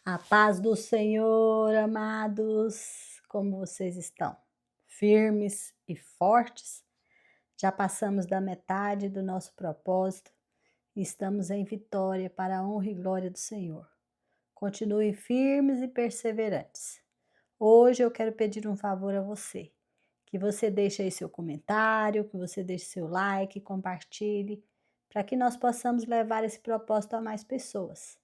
A paz do Senhor, amados, como vocês estão? Firmes e fortes? Já passamos da metade do nosso propósito e estamos em vitória para a honra e glória do Senhor. Continuem firmes e perseverantes. Hoje eu quero pedir um favor a você, que você deixe aí seu comentário, que você deixe seu like, compartilhe, para que nós possamos levar esse propósito a mais pessoas.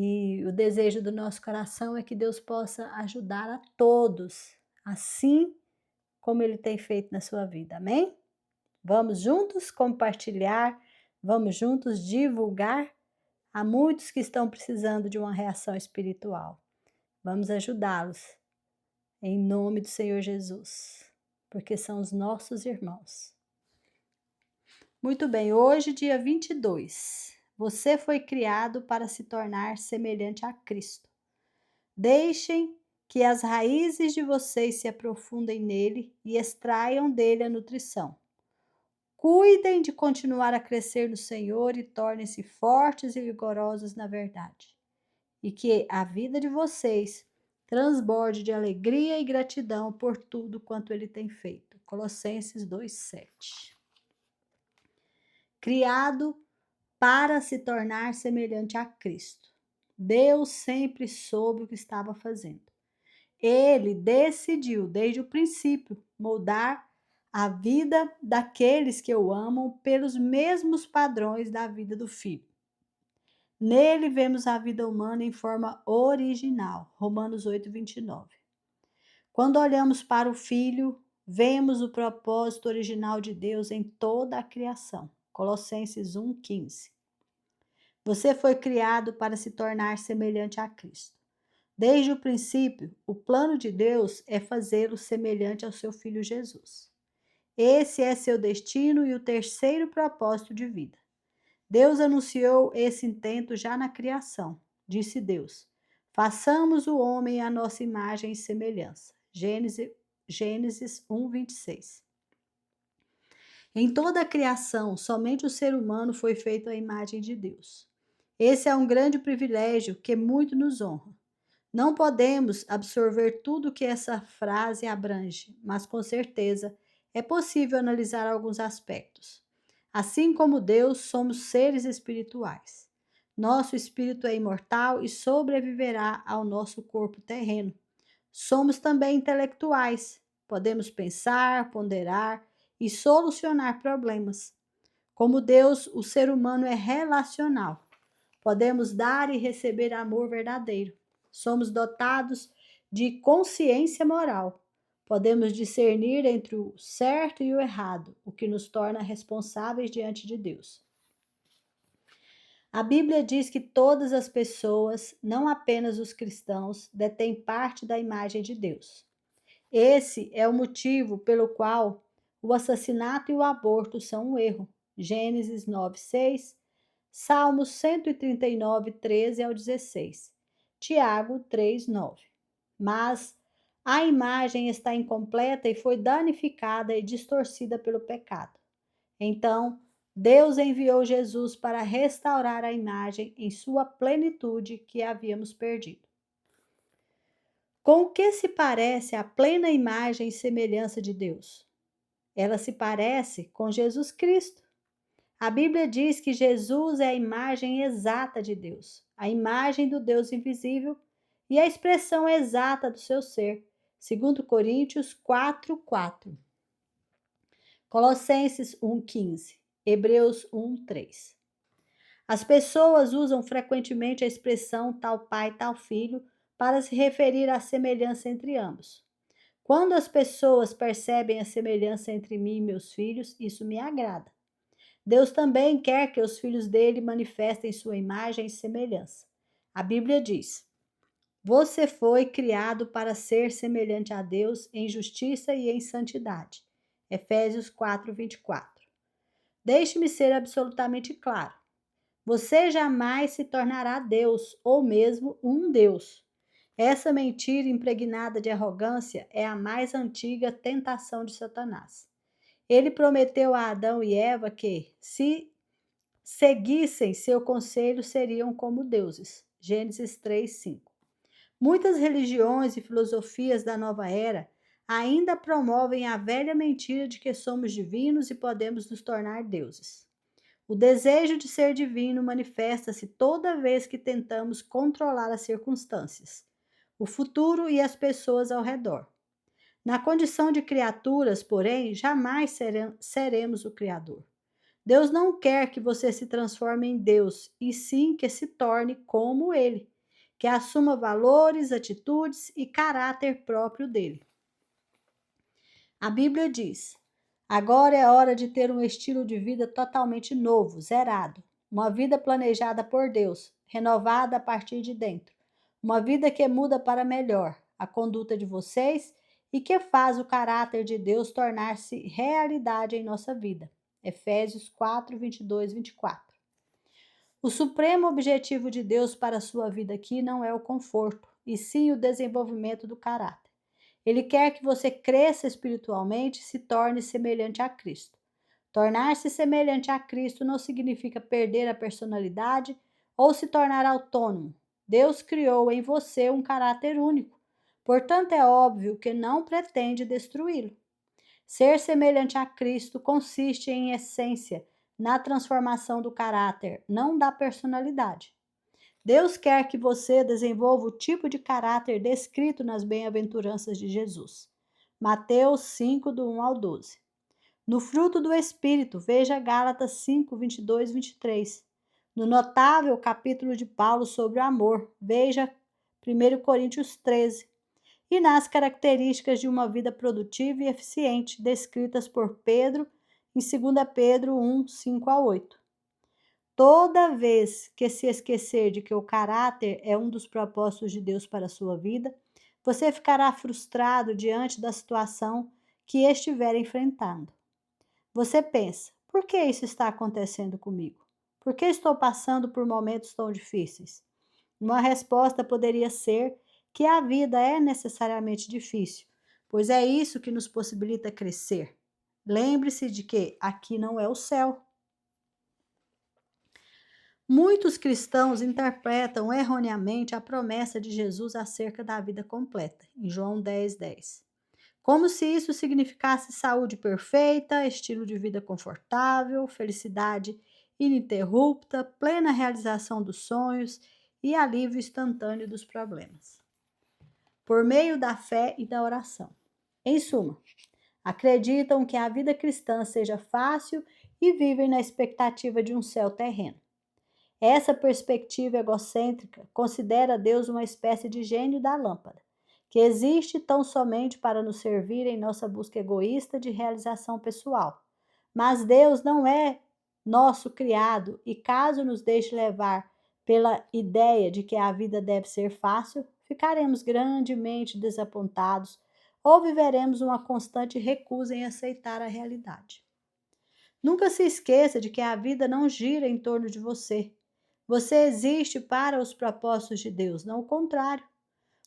E o desejo do nosso coração é que Deus possa ajudar a todos, assim como Ele tem feito na sua vida, amém? Vamos juntos compartilhar, vamos juntos divulgar. Há muitos que estão precisando de uma reação espiritual. Vamos ajudá-los, em nome do Senhor Jesus, porque são os nossos irmãos. Muito bem, hoje, dia 22, você foi criado para se tornar semelhante a Cristo. Deixem que as raízes de vocês se aprofundem nele e extraiam dele a nutrição. Cuidem de continuar a crescer no Senhor e tornem-se fortes e vigorosos na verdade. E que a vida de vocês transborde de alegria e gratidão por tudo quanto ele tem feito. Colossenses 2:7. Criado para se tornar semelhante a Cristo. Deus sempre soube o que estava fazendo. Ele decidiu, desde o princípio, moldar a vida daqueles que o amam pelos mesmos padrões da vida do Filho. Nele vemos a vida humana em forma original. Romanos 8:29. Quando olhamos para o Filho, vemos o propósito original de Deus em toda a criação. Colossenses 1:15. Você foi criado para se tornar semelhante a Cristo. Desde o princípio, o plano de Deus é fazê-lo semelhante ao seu Filho Jesus. Esse é seu destino e o terceiro propósito de vida. Deus anunciou esse intento já na criação. Disse Deus: façamos o homem à nossa imagem e semelhança. Gênesis 1:26. Em toda a criação, somente o ser humano foi feito à imagem de Deus. Esse é um grande privilégio que muito nos honra. Não podemos absorver tudo que essa frase abrange, mas com certeza é possível analisar alguns aspectos. Assim como Deus, somos seres espirituais. Nosso espírito é imortal e sobreviverá ao nosso corpo terreno. Somos também intelectuais. Podemos pensar, ponderar e solucionar problemas. Como Deus, o ser humano é relacional. Podemos dar e receber amor verdadeiro. Somos dotados de consciência moral. Podemos discernir entre o certo e o errado, o que nos torna responsáveis diante de Deus. A Bíblia diz que todas as pessoas, não apenas os cristãos, detêm parte da imagem de Deus. Esse é o motivo pelo qual o assassinato e o aborto são um erro. Gênesis 9:6, Salmos 139, 13 ao 16. Tiago 3:9. Mas a imagem está incompleta e foi danificada e distorcida pelo pecado. Então, Deus enviou Jesus para restaurar a imagem em sua plenitude que havíamos perdido. Com o que se parece a plena imagem e semelhança de Deus? Ela se parece com Jesus Cristo. A Bíblia diz que Jesus é a imagem exata de Deus, a imagem do Deus invisível e a expressão exata do seu ser. 2 Coríntios 4:4. Colossenses 1:15. Hebreus 1:3. As pessoas usam frequentemente a expressão tal pai, tal filho para se referir à semelhança entre ambos. Quando as pessoas percebem a semelhança entre mim e meus filhos, isso me agrada. Deus também quer que os filhos dele manifestem sua imagem e semelhança. A Bíblia diz: você foi criado para ser semelhante a Deus em justiça e em santidade. Efésios 4:24. Deixe-me ser absolutamente claro. Você jamais se tornará Deus ou mesmo um Deus. Essa mentira impregnada de arrogância é a mais antiga tentação de Satanás. Ele prometeu a Adão e Eva que, se seguissem seu conselho, seriam como deuses. Gênesis 3:5. Muitas religiões e filosofias da nova era ainda promovem a velha mentira de que somos divinos e podemos nos tornar deuses. O desejo de ser divino manifesta-se toda vez que tentamos controlar as circunstâncias, o futuro e as pessoas ao redor. Na condição de criaturas, porém, jamais seremos o Criador. Deus não quer que você se transforme em Deus, e sim que se torne como Ele, que assuma valores, atitudes e caráter próprio dele. A Bíblia diz: agora é hora de ter um estilo de vida totalmente novo, zerado. Uma vida planejada por Deus, renovada a partir de dentro. Uma vida que muda para melhor a conduta de vocês e que faz o caráter de Deus tornar-se realidade em nossa vida. Efésios 4, 22, 24. O supremo objetivo de Deus para a sua vida aqui não é o conforto, e sim o desenvolvimento do caráter. Ele quer que você cresça espiritualmente e se torne semelhante a Cristo. Tornar-se semelhante a Cristo não significa perder a personalidade ou se tornar autônomo. Deus criou em você um caráter único. Portanto, é óbvio que não pretende destruí-lo. Ser semelhante a Cristo consiste, em essência, na transformação do caráter, não da personalidade. Deus quer que você desenvolva o tipo de caráter descrito nas bem-aventuranças de Jesus. Mateus 5, do 1 ao 12. No fruto do Espírito, veja Gálatas 5, 22, 23. No notável capítulo de Paulo sobre o amor, veja 1 Coríntios 13. E nas características de uma vida produtiva e eficiente, descritas por Pedro em 2 Pedro 1, 5 a 8. Toda vez que se esquecer de que o caráter é um dos propósitos de Deus para a sua vida, você ficará frustrado diante da situação que estiver enfrentando. Você pensa: por que isso está acontecendo comigo? Por que estou passando por momentos tão difíceis? Uma resposta poderia ser que a vida é necessariamente difícil, pois é isso que nos possibilita crescer. Lembre-se de que aqui não é o céu. Muitos cristãos interpretam erroneamente a promessa de Jesus acerca da vida completa, em João 10, 10. Como se isso significasse saúde perfeita, estilo de vida confortável, felicidade ininterrupta, plena realização dos sonhos e alívio instantâneo dos problemas, por meio da fé e da oração. Em suma, acreditam que a vida cristã seja fácil e vivem na expectativa de um céu terreno. Essa perspectiva egocêntrica considera Deus uma espécie de gênio da lâmpada, que existe tão somente para nos servir em nossa busca egoísta de realização pessoal. Mas Deus não é nosso criado e, caso nos deixe levar pela ideia de que a vida deve ser fácil, ficaremos grandemente desapontados ou viveremos uma constante recusa em aceitar a realidade. Nunca se esqueça de que a vida não gira em torno de você. Você existe para os propósitos de Deus, não o contrário.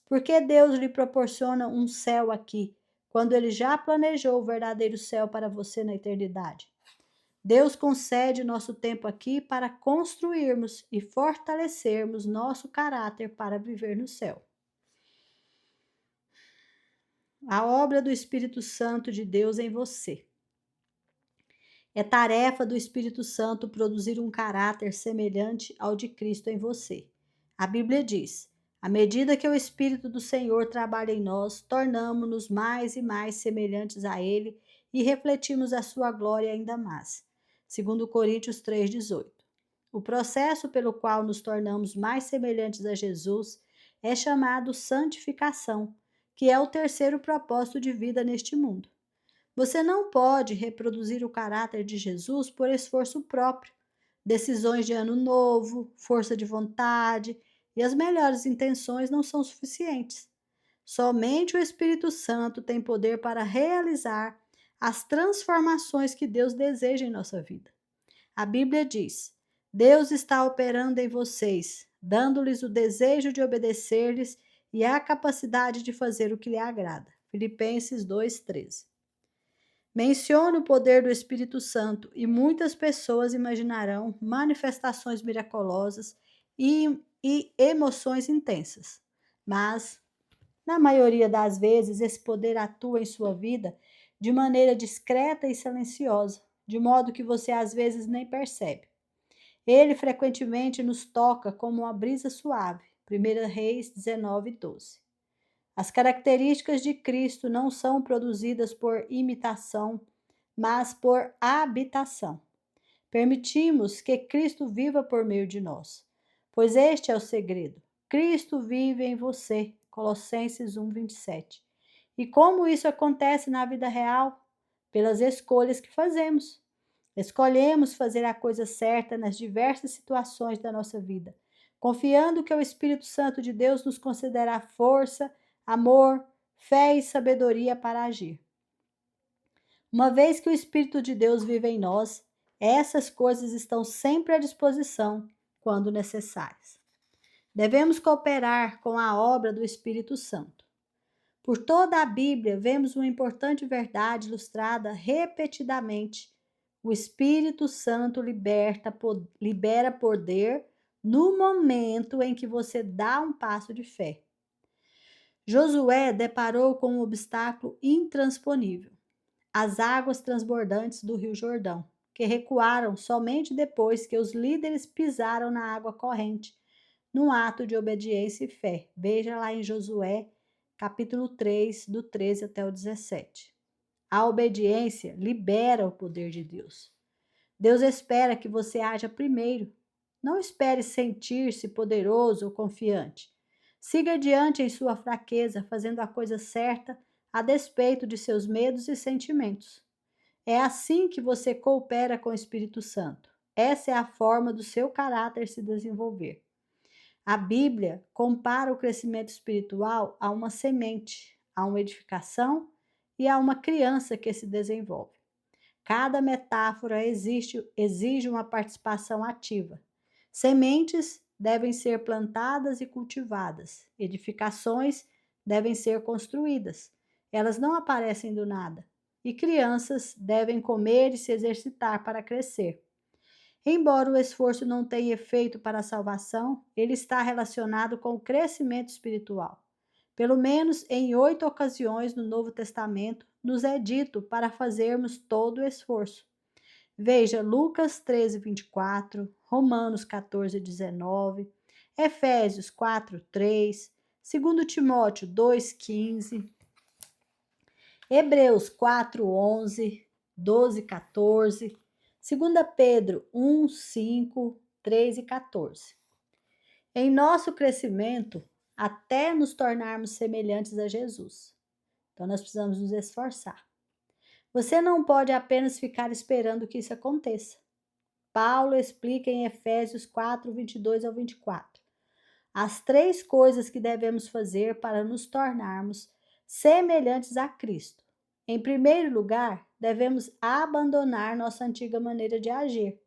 Porque Deus lhe proporciona um céu aqui, quando Ele já planejou o verdadeiro céu para você na eternidade. Deus concede nosso tempo aqui para construirmos e fortalecermos nosso caráter para viver no céu. A obra do Espírito Santo de Deus em você. É tarefa do Espírito Santo produzir um caráter semelhante ao de Cristo em você. A Bíblia diz: à medida que o Espírito do Senhor trabalha em nós, tornamo-nos mais e mais semelhantes a Ele e refletimos a sua glória ainda mais. 2 Coríntios 3,18. O processo pelo qual nos tornamos mais semelhantes a Jesus é chamado santificação, que é o terceiro propósito de vida neste mundo. Você não pode reproduzir o caráter de Jesus por esforço próprio, decisões de ano novo, força de vontade e as melhores intenções não são suficientes. Somente o Espírito Santo tem poder para realizar as transformações que Deus deseja em nossa vida. A Bíblia diz: Deus está operando em vocês, dando-lhes o desejo de obedecer-lhes e a capacidade de fazer o que lhe agrada. Filipenses 2:13. Mencione o poder do Espírito Santo e muitas pessoas imaginarão manifestações miraculosas e e emoções intensas. Mas, na maioria das vezes, esse poder atua em sua vida de maneira discreta e silenciosa, de modo que você às vezes nem percebe. Ele frequentemente nos toca como uma brisa suave. 1 Reis 19:12. As características de Cristo não são produzidas por imitação, mas por habitação. Permitimos que Cristo viva por meio de nós, pois este é o segredo. Cristo vive em você. Colossenses 1:27. E como isso acontece na vida real? Pelas escolhas que fazemos. Escolhemos fazer a coisa certa nas diversas situações da nossa vida, confiando que o Espírito Santo de Deus nos concederá força, amor, fé e sabedoria para agir. Uma vez que o Espírito de Deus vive em nós, essas coisas estão sempre à disposição quando necessárias. Devemos cooperar com a obra do Espírito Santo. Por toda a Bíblia, vemos uma importante verdade ilustrada repetidamente. O Espírito Santo libera poder no momento em que você dá um passo de fé. Josué deparou com um obstáculo intransponível: as águas transbordantes do Rio Jordão, que recuaram somente depois que os líderes pisaram na água corrente, num ato de obediência e fé. Veja lá em Josué, capítulo 3, do 13 até o 17. A obediência libera o poder de Deus. Deus espera que você haja primeiro. Não espere sentir-se poderoso ou confiante. Siga adiante em sua fraqueza, fazendo a coisa certa a despeito de seus medos e sentimentos. É assim que você coopera com o Espírito Santo. Essa é a forma do seu caráter se desenvolver. A Bíblia compara o crescimento espiritual a uma semente, a uma edificação e a uma criança que se desenvolve. Cada metáfora exige uma participação ativa. Sementes devem ser plantadas e cultivadas. Edificações devem ser construídas. Elas não aparecem do nada. E crianças devem comer e se exercitar para crescer. Embora o esforço não tenha efeito para a salvação, ele está relacionado com o crescimento espiritual. Pelo menos em 8 ocasiões no Novo Testamento, nos é dito para fazermos todo o esforço. Veja Lucas 13:24, Romanos 14:19, Efésios 4:3, 2 Timóteo 2:15, Hebreus 4:11, 12:14, 2 Pedro 1:5, 3 e 14. Em nosso crescimento, até nos tornarmos semelhantes a Jesus. Então, nós precisamos nos esforçar. Você não pode apenas ficar esperando que isso aconteça. Paulo explica em Efésios 4:22 ao 24. As 3 coisas que devemos fazer para nos tornarmos semelhantes a Cristo. Em primeiro lugar, devemos abandonar nossa antiga maneira de agir.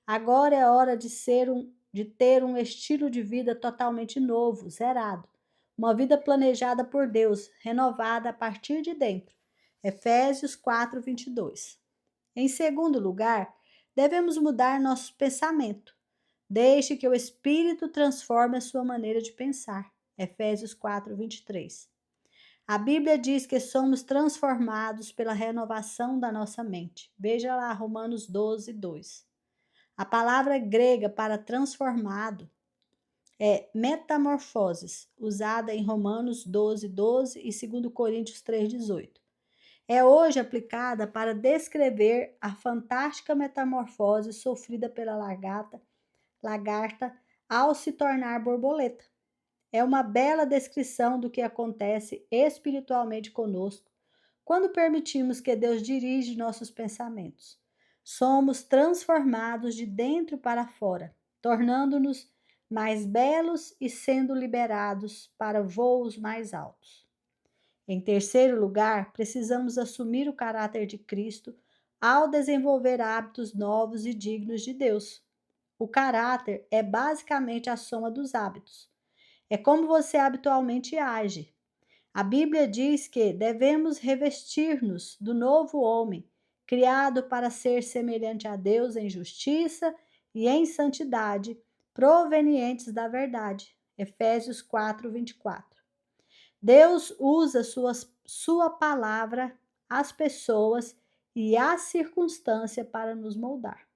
Agora é hora de ter um estilo de vida totalmente novo, zerado. Uma vida planejada por Deus, renovada a partir de dentro. Efésios 4:22. Em segundo lugar, devemos mudar nosso pensamento. Deixe que o Espírito transforme a sua maneira de pensar. Efésios 4:23. A Bíblia diz que somos transformados pela renovação da nossa mente. Veja lá Romanos 12:2. A palavra grega para transformado é metamorfoses, usada em Romanos 12:12 e 2 Coríntios 3:18. É hoje aplicada para descrever a fantástica metamorfose sofrida pela lagarta ao se tornar borboleta. É uma bela descrição do que acontece espiritualmente conosco quando permitimos que Deus dirija nossos pensamentos. Somos transformados de dentro para fora, tornando-nos mais belos e sendo liberados para voos mais altos. Em terceiro lugar, precisamos assumir o caráter de Cristo ao desenvolver hábitos novos e dignos de Deus. O caráter é basicamente a soma dos hábitos. É como você habitualmente age. A Bíblia diz que devemos revestir-nos do novo homem, criado para ser semelhante a Deus em justiça e em santidade, provenientes da verdade. Efésios 4, 24. Deus usa sua palavra, as pessoas e a circunstância para nos moldar.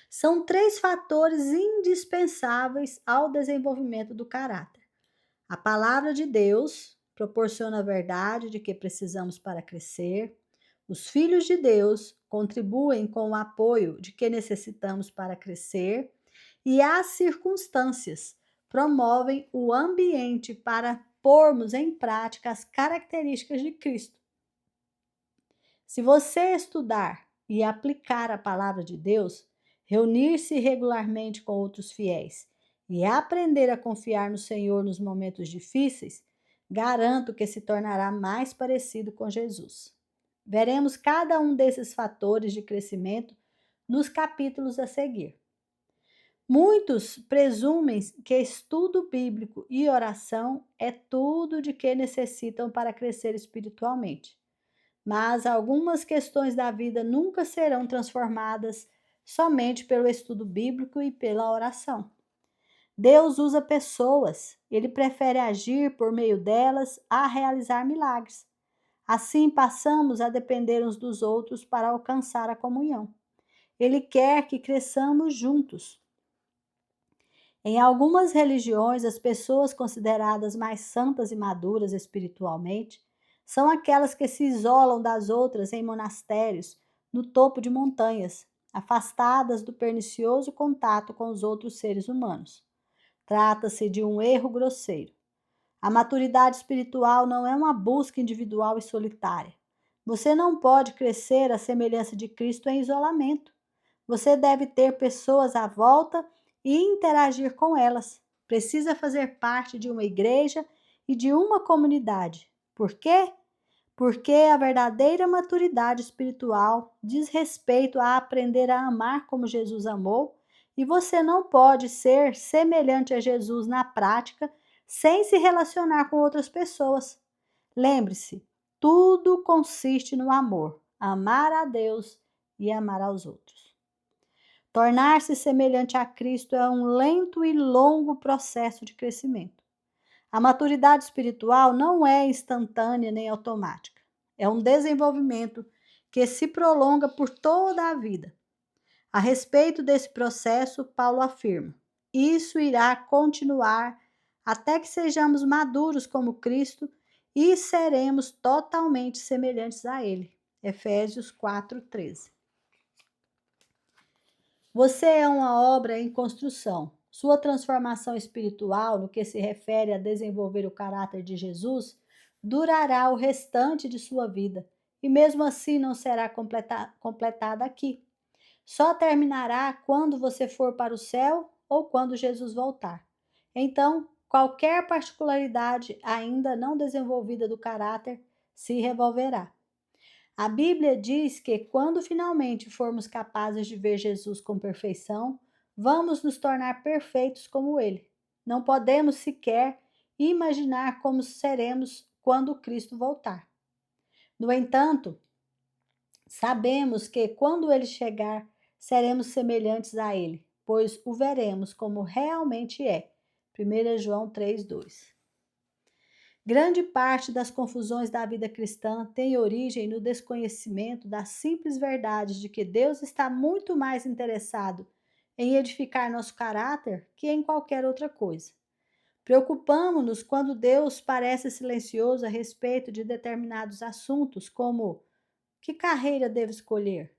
São 3 fatores indispensáveis ao desenvolvimento do caráter. A palavra de Deus proporciona a verdade de que precisamos para crescer. Os filhos de Deus contribuem com o apoio de que necessitamos para crescer. E as circunstâncias promovem o ambiente para pormos em prática as características de Cristo. Se você estudar e aplicar a palavra de Deus, reunir-se regularmente com outros fiéis e aprender a confiar no Senhor nos momentos difíceis, garanto que se tornará mais parecido com Jesus. Veremos cada um desses fatores de crescimento nos capítulos a seguir. Muitos presumem que estudo bíblico e oração é tudo de que necessitam para crescer espiritualmente. Mas algumas questões da vida nunca serão transformadas somente pelo estudo bíblico e pela oração. Deus usa pessoas, ele prefere agir por meio delas a realizar milagres. Assim, passamos a depender uns dos outros para alcançar a comunhão. Ele quer que cresçamos juntos. Em algumas religiões, as pessoas consideradas mais santas e maduras espiritualmente são aquelas que se isolam das outras em monastérios, no topo de montanhas, afastadas do pernicioso contato com os outros seres humanos. Trata-se de um erro grosseiro. A maturidade espiritual não é uma busca individual e solitária. Você não pode crescer à semelhança de Cristo em isolamento. Você deve ter pessoas à volta e interagir com elas. Precisa fazer parte de uma igreja e de uma comunidade. Por quê? Porque a verdadeira maturidade espiritual diz respeito a aprender a amar como Jesus amou, e você não pode ser semelhante a Jesus na prática sem se relacionar com outras pessoas. Lembre-se, tudo consiste no amor, amar a Deus e amar aos outros. Tornar-se semelhante a Cristo é um lento e longo processo de crescimento. A maturidade espiritual não é instantânea nem automática. É um desenvolvimento que se prolonga por toda a vida. A respeito desse processo, Paulo afirma: isso irá continuar até que sejamos maduros como Cristo e seremos totalmente semelhantes a Ele. Efésios 4:13. Você é uma obra em construção. Sua transformação espiritual, no que se refere a desenvolver o caráter de Jesus, durará o restante de sua vida e mesmo assim não será completada aqui. Só terminará quando você for para o céu ou quando Jesus voltar. Então, qualquer particularidade ainda não desenvolvida do caráter se revolverá. A Bíblia diz que quando finalmente formos capazes de ver Jesus com perfeição, vamos nos tornar perfeitos como Ele. Não podemos sequer imaginar como seremos quando Cristo voltar. No entanto, sabemos que quando Ele chegar, seremos semelhantes a Ele, pois o veremos como realmente é. 1 João 3:2. Grande parte das confusões da vida cristã tem origem no desconhecimento das simples verdades de que Deus está muito mais interessado em edificar nosso caráter que em qualquer outra coisa. Preocupamos-nos quando Deus parece silencioso a respeito de determinados assuntos, como: que carreira devo escolher?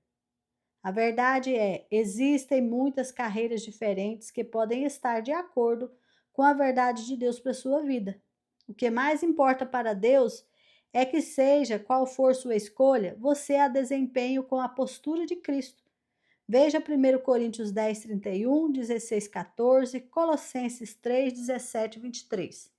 A verdade é, existem muitas carreiras diferentes que podem estar de acordo com a verdade de Deus para a sua vida. O que mais importa para Deus é que, seja qual for sua escolha, você a desempenhe com a postura de Cristo. Veja 1 Coríntios 10, 31, 16, 14, Colossenses 3, 17 e 23.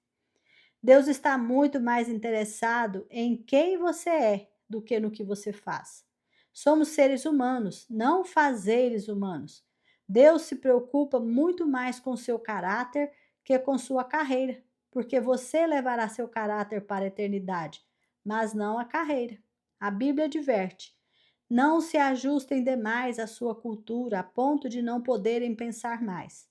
Deus está muito mais interessado em quem você é do que no que você faz. Somos seres humanos, não fazeres humanos. Deus se preocupa muito mais com seu caráter que com sua carreira, porque você levará seu caráter para a eternidade, mas não a carreira. A Bíblia adverte: Não se ajustem demais à sua cultura a ponto de não poderem pensar mais.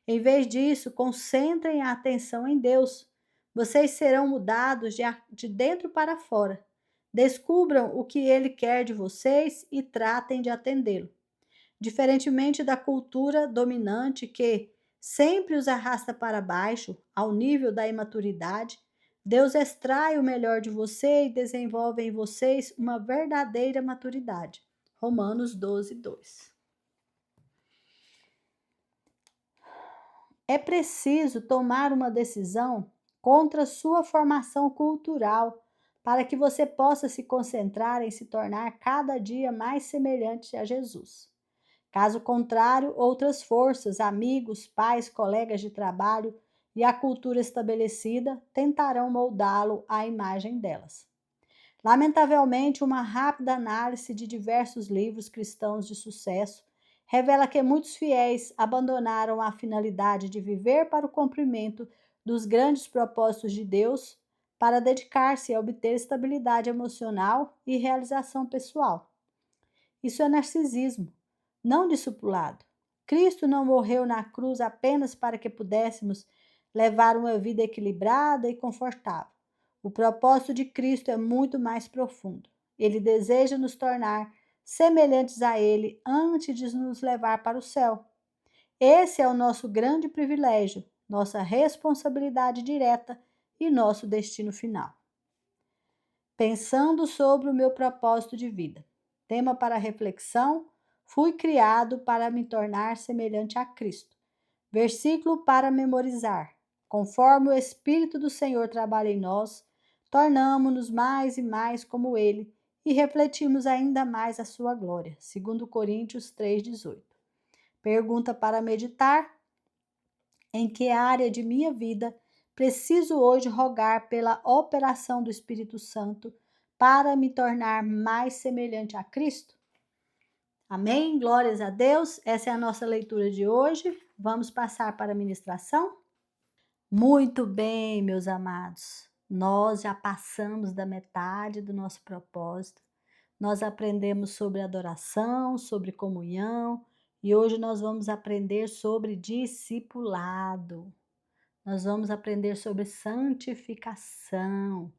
Em vez disso, concentrem a atenção em Deus. Vocês serão mudados de dentro para fora. Descubram o que Ele quer de vocês e tratem de atendê-lo. Diferentemente da cultura dominante que sempre os arrasta para baixo, ao nível da imaturidade, Deus extrai o melhor de você e desenvolve em vocês uma verdadeira maturidade. Romanos 12, 2. É preciso tomar uma decisão contra sua formação cultural para que você possa se concentrar em se tornar cada dia mais semelhante a Jesus. Caso contrário, outras forças, amigos, pais, colegas de trabalho e a cultura estabelecida tentarão moldá-lo à imagem delas. Lamentavelmente, uma rápida análise de diversos livros cristãos de sucesso revela que muitos fiéis abandonaram a finalidade de viver para o cumprimento dos grandes propósitos de Deus para dedicar-se a obter estabilidade emocional e realização pessoal. Isso é narcisismo, não discipulado. Cristo não morreu na cruz apenas para que pudéssemos levar uma vida equilibrada e confortável. O propósito de Cristo é muito mais profundo. Ele deseja nos tornar semelhantes a Ele antes de nos levar para o céu. Esse é o nosso grande privilégio, nossa responsabilidade direta e nosso destino final. Pensando sobre o meu propósito de vida. Tema para reflexão: fui criado para me tornar semelhante a Cristo. Versículo para memorizar. Conforme o Espírito do Senhor trabalha em nós, tornamo-nos mais e mais como Ele e refletimos ainda mais a sua glória. 2 Coríntios 3,18. Pergunta para meditar: em que área de minha vida preciso hoje rogar pela operação do Espírito Santo para me tornar mais semelhante a Cristo? Amém? Glórias a Deus. Essa é a nossa leitura de hoje. Vamos passar para a ministração? Muito bem, meus amados. Nós já passamos da metade do nosso propósito. Nós aprendemos sobre adoração, sobre comunhão, e hoje nós vamos aprender sobre discipulado. Nós vamos aprender sobre santificação,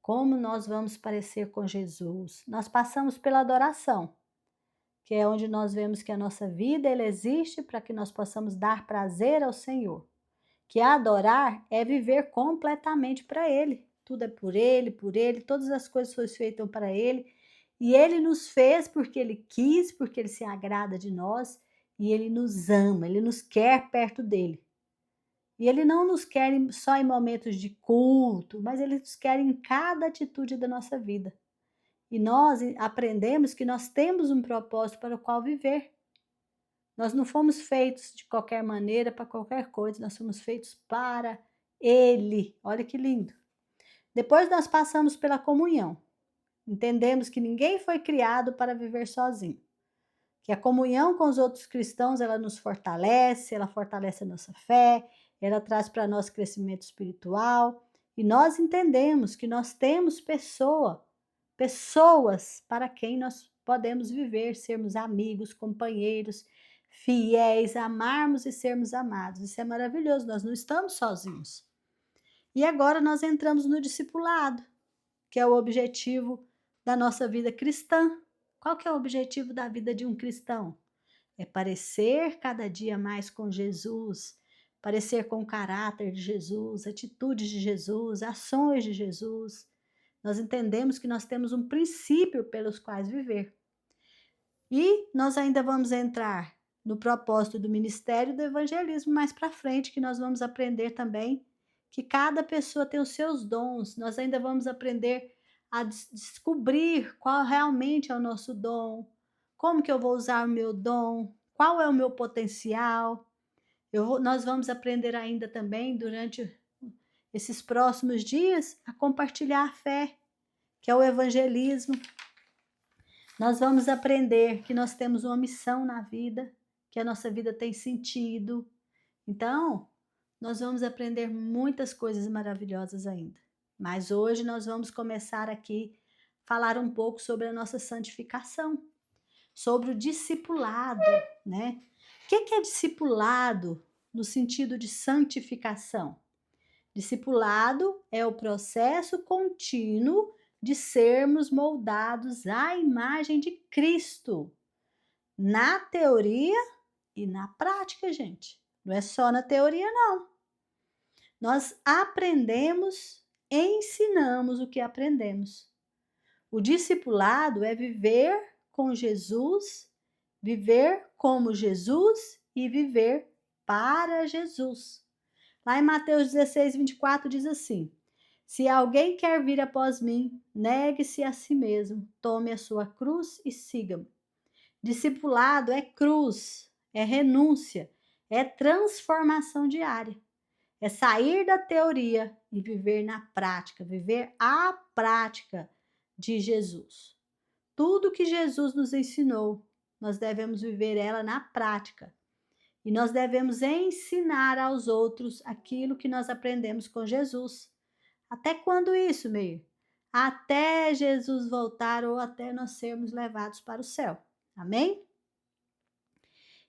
como nós vamos parecer com Jesus. Nós passamos pela adoração, que é onde nós vemos que a nossa vida ela existe para que nós possamos dar prazer ao Senhor. Que adorar é viver completamente para Ele. Tudo é por Ele, todas as coisas foram feitas para Ele. E Ele nos fez porque Ele quis, porque Ele se agrada de nós e Ele nos ama, Ele nos quer perto dEle. E Ele não nos quer só em momentos de culto, mas Ele nos quer em cada atitude da nossa vida. E nós aprendemos que nós temos um propósito para o qual viver. Nós não fomos feitos de qualquer maneira, para qualquer coisa, nós fomos feitos para Ele. Olha que lindo. Depois nós passamos pela comunhão. Entendemos que ninguém foi criado para viver sozinho. Que a comunhão com os outros cristãos, ela nos fortalece, ela fortalece a nossa fé, ela traz para nós crescimento espiritual. E nós entendemos que nós temos pessoas para quem nós podemos viver, sermos amigos, companheiros, fiéis, amarmos e sermos amados. Isso é maravilhoso, nós não estamos sozinhos. E agora nós entramos no discipulado, que é o objetivo da nossa vida cristã. Qual que é o objetivo da vida de um cristão? É parecer cada dia mais com Jesus, parecer com o caráter de Jesus, atitudes de Jesus, ações de Jesus. Nós entendemos que nós temos um princípio pelos quais viver. E nós ainda vamos entrar no propósito do ministério do evangelismo mais para frente, que nós vamos aprender também que cada pessoa tem os seus dons. Nós ainda vamos aprender a descobrir qual realmente é o nosso dom, como que eu vou usar o meu dom, qual é o meu potencial. Nós vamos aprender ainda também, durante esses próximos dias, a compartilhar a fé, que é o evangelismo. Nós vamos aprender que nós temos uma missão na vida, que a nossa vida tem sentido. Então, nós vamos aprender muitas coisas maravilhosas ainda. Mas hoje nós vamos começar aqui falar um pouco sobre a nossa santificação, sobre o discipulado, né? O que é discipulado no sentido de santificação? Discipulado é o processo contínuo de sermos moldados à imagem de Cristo, na teoria e na prática, gente. Não é só na teoria, não. Nós aprendemos, ensinamos o que aprendemos. O discipulado é viver com Jesus, viver como Jesus e viver para Jesus. Lá em Mateus 16, 24 diz assim: se alguém quer vir após mim, negue-se a si mesmo, tome a sua cruz e siga-me. Discipulado é cruz, é renúncia, é transformação diária. É sair da teoria e viver na prática, viver a prática de Jesus. Tudo que Jesus nos ensinou, nós devemos viver ela na prática. E nós devemos ensinar aos outros aquilo que nós aprendemos com Jesus. Até quando isso, Meir? Até Jesus voltar ou até nós sermos levados para o céu. Amém?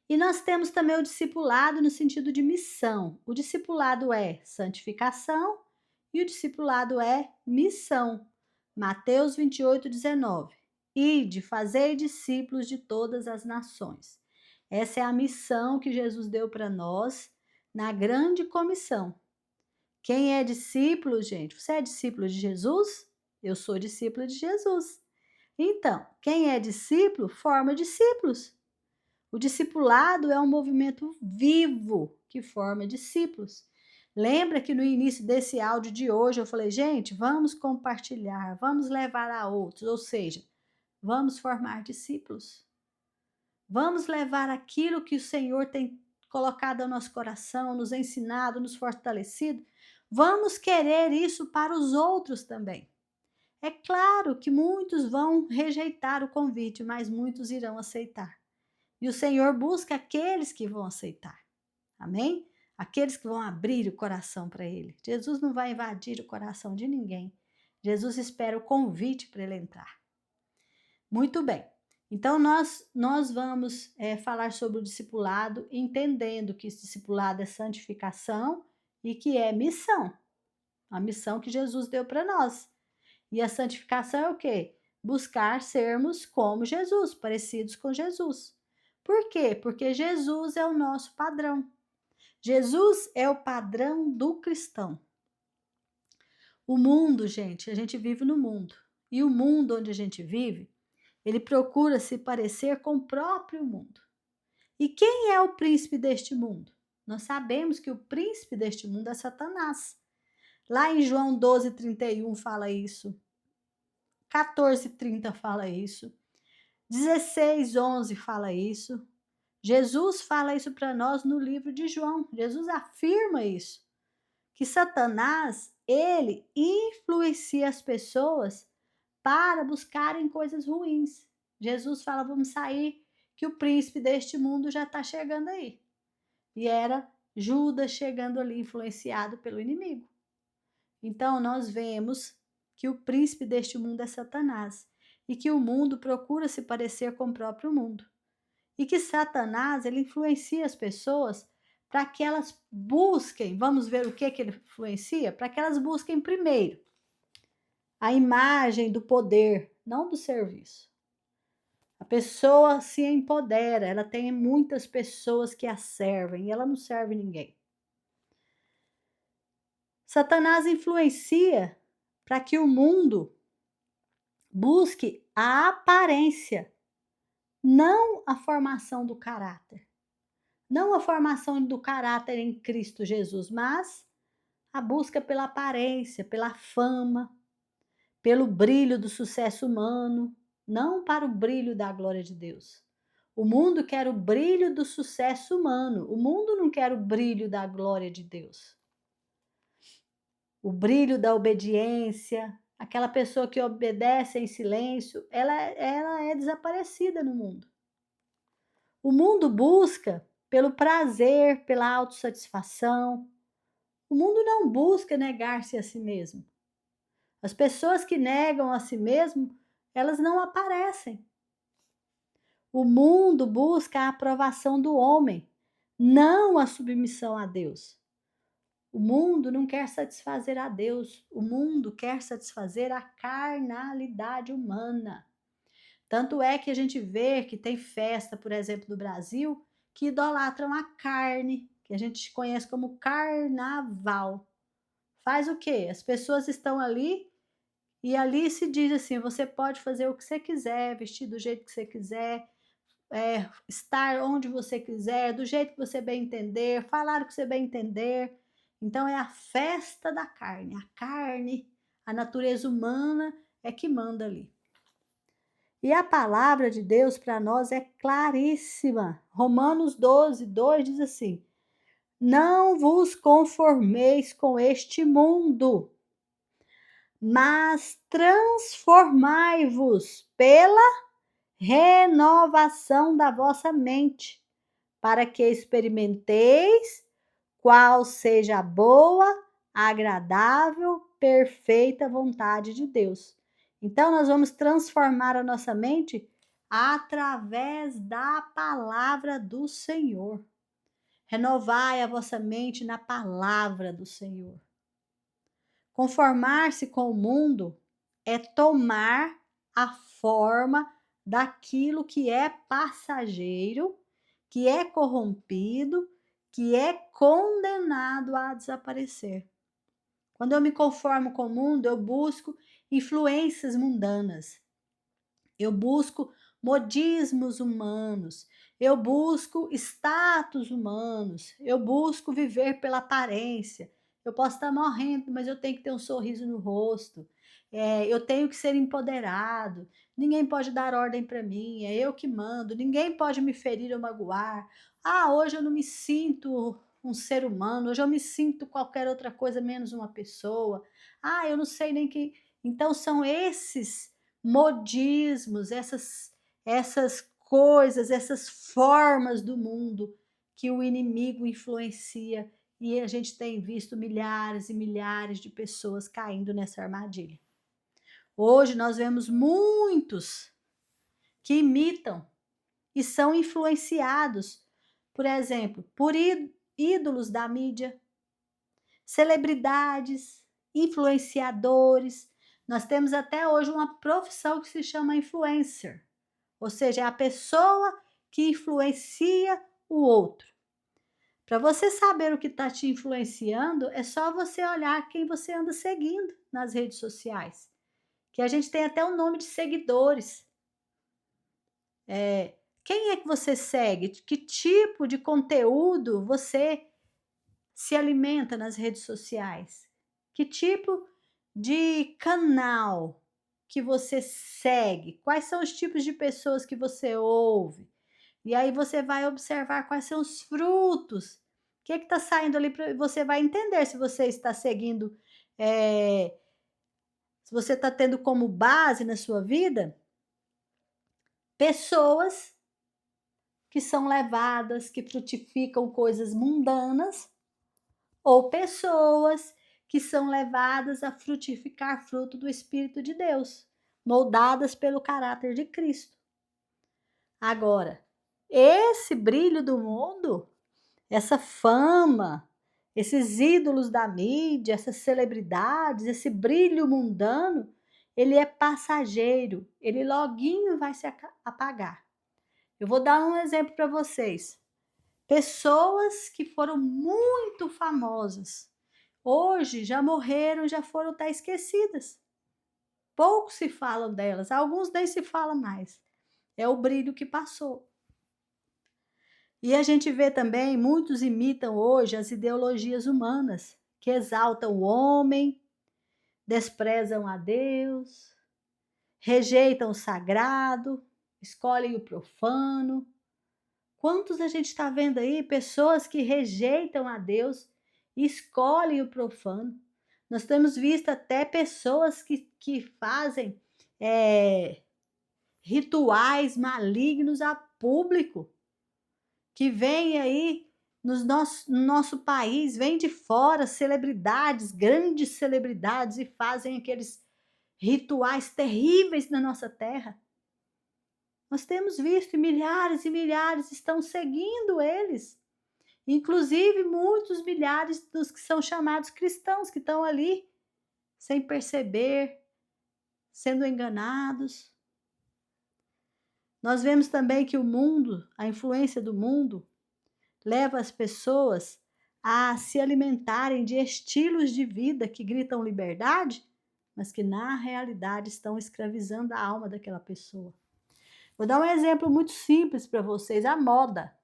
E nós temos também o discipulado no sentido de missão. O discipulado é santificação e o discipulado é missão. Mateus 28, 19. Ide, fazei discípulos de todas as nações. Essa é a missão que Jesus deu para nós na grande comissão. Quem é discípulo, gente? Você é discípulo de Jesus? Eu sou discípulo de Jesus. Então, quem é discípulo forma discípulos. O discipulado é um movimento vivo que forma discípulos. Lembra que no início desse áudio de hoje eu falei, gente, vamos compartilhar, vamos levar a outros, ou seja, vamos formar discípulos. Vamos levar aquilo que o Senhor tem colocado ao nosso coração, nos ensinado, nos fortalecido. Vamos querer isso para os outros também. É claro que muitos vão rejeitar o convite, mas muitos irão aceitar. E o Senhor busca aqueles que vão aceitar. Amém? Aqueles que vão abrir o coração para Ele. Jesus não vai invadir o coração de ninguém. Jesus espera o convite para Ele entrar. Muito bem. Então, nós vamos falar sobre o discipulado, entendendo que esse discipulado é santificação e que é missão. A missão que Jesus deu para nós. E a santificação é o quê? Buscar sermos como Jesus, parecidos com Jesus. Por quê? Porque Jesus é o nosso padrão. Jesus é o padrão do cristão. O mundo, gente, a gente vive no mundo. E o mundo onde a gente vive, ele procura se parecer com o próprio mundo. E quem é o príncipe deste mundo? Nós sabemos que o príncipe deste mundo é Satanás. Lá em João 12, 31 fala isso. 14, 30 fala isso. 16, 11 fala isso. Jesus fala isso para nós no livro de João. Jesus afirma isso. Que Satanás, ele influencia as pessoas para buscarem coisas ruins. Jesus fala, vamos sair, que o príncipe deste mundo já está chegando aí. E era Judas chegando ali, influenciado pelo inimigo. Então, nós vemos que o príncipe deste mundo é Satanás. E que o mundo procura se parecer com o próprio mundo. E que Satanás, ele influencia as pessoas para que elas busquem, vamos ver o que ele influencia? Para que elas busquem primeiro a imagem do poder, não do serviço. A pessoa se empodera, ela tem muitas pessoas que a servem e ela não serve ninguém. Satanás influencia para que o mundo busque a aparência, não a formação do caráter. Não a formação do caráter em Cristo Jesus, mas a busca pela aparência, pela fama, pelo brilho do sucesso humano, não para o brilho da glória de Deus. O mundo quer o brilho do sucesso humano, o mundo não quer o brilho da glória de Deus. O brilho da obediência, aquela pessoa que obedece em silêncio, ela é desaparecida no mundo. O mundo busca pelo prazer, pela autossatisfação. O mundo não busca negar-se a si mesmo. As pessoas que negam a si mesmo elas não aparecem. O mundo busca a aprovação do homem, não a submissão a Deus. O mundo não quer satisfazer a Deus, o mundo quer satisfazer a carnalidade humana. Tanto é que a gente vê que tem festa, por exemplo, no Brasil, que idolatram a carne, que a gente conhece como carnaval. Faz o quê? As pessoas estão ali e ali se diz assim: você pode fazer o que você quiser, vestir do jeito que você quiser, estar onde você quiser, do jeito que você bem entender, falar o que você bem entender. Então é a festa da carne. A carne, a natureza humana é que manda ali. E a palavra de Deus para nós é claríssima. Romanos 12, 2 diz assim: não vos conformeis com este mundo, mas transformai-vos pela renovação da vossa mente, para que experimenteis qual seja a boa, agradável, perfeita vontade de Deus. Então, nós vamos transformar a nossa mente através da palavra do Senhor. Renovai a vossa mente na palavra do Senhor. Conformar-se com o mundo é tomar a forma daquilo que é passageiro, que é corrompido, que é condenado a desaparecer. Quando eu me conformo com o mundo, eu busco influências mundanas. Eu busco modismos humanos. Eu busco status humanos. Eu busco viver pela aparência. Eu posso estar morrendo, mas eu tenho que ter um sorriso no rosto. Eu tenho que ser empoderado. Ninguém pode dar ordem para mim. É eu que mando. Ninguém pode me ferir ou magoar. Hoje eu não me sinto um ser humano. Hoje eu me sinto qualquer outra coisa menos uma pessoa. Eu não sei nem que. Então são esses modismos, essas coisas, essas formas do mundo que o inimigo influencia, e a gente tem visto milhares e milhares de pessoas caindo nessa armadilha. Hoje nós vemos muitos que imitam e são influenciados, por exemplo, por ídolos da mídia, celebridades, influenciadores. Nós temos até hoje uma profissão que se chama influencer, ou seja, é a pessoa que influencia o outro. Para você saber o que está te influenciando, é só você olhar quem você anda seguindo nas redes sociais, que a gente tem até o nome de seguidores. Quem é que você segue? Que tipo de conteúdo você se alimenta nas redes sociais? Que tipo de canal que você segue? Quais são os tipos de pessoas que você ouve? E aí você vai observar quais são os frutos. O que está saindo ali? Você vai entender se você está seguindo, se você está tendo como base na sua vida pessoas que são levadas, que frutificam coisas mundanas, ou pessoas que são levadas a frutificar fruto do Espírito de Deus, moldadas pelo caráter de Cristo. Agora, esse brilho do mundo, essa fama, esses ídolos da mídia, essas celebridades, esse brilho mundano, ele é passageiro, ele loguinho vai se apagar. Eu vou dar um exemplo para vocês. Pessoas que foram muito famosas, hoje já morreram, já foram até esquecidas. Pouco se falam delas, alguns nem se fala mais. É o brilho que passou. E a gente vê também, muitos imitam hoje as ideologias humanas, que exaltam o homem, desprezam a Deus, rejeitam o sagrado, escolhem o profano. Quantos a gente está vendo aí? Pessoas que rejeitam a Deus e escolhem o profano. Nós temos visto até pessoas que fazem rituais malignos a público, que vêm aí no nosso país, vêm de fora celebridades, grandes celebridades, e fazem aqueles rituais terríveis na nossa terra. Nós temos visto e milhares estão seguindo eles. Inclusive, muitos milhares dos que são chamados cristãos, que estão ali sem perceber, sendo enganados. Nós vemos também que o mundo, a influência do mundo, leva as pessoas a se alimentarem de estilos de vida que gritam liberdade, mas que na realidade estão escravizando a alma daquela pessoa. Vou dar um exemplo muito simples para vocês, a moda.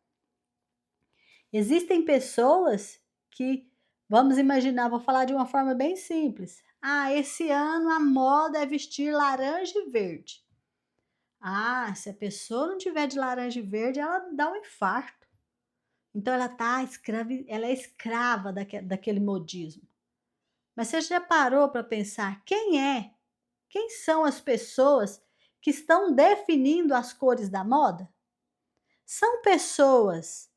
Existem pessoas que, vamos imaginar, vou falar de uma forma bem simples. Esse ano a moda é vestir laranja e verde. Se a pessoa não tiver de laranja e verde, ela dá um infarto. Então ela é escrava daquele modismo. Mas você já parou para pensar quem são as pessoas que estão definindo as cores da moda? São pessoas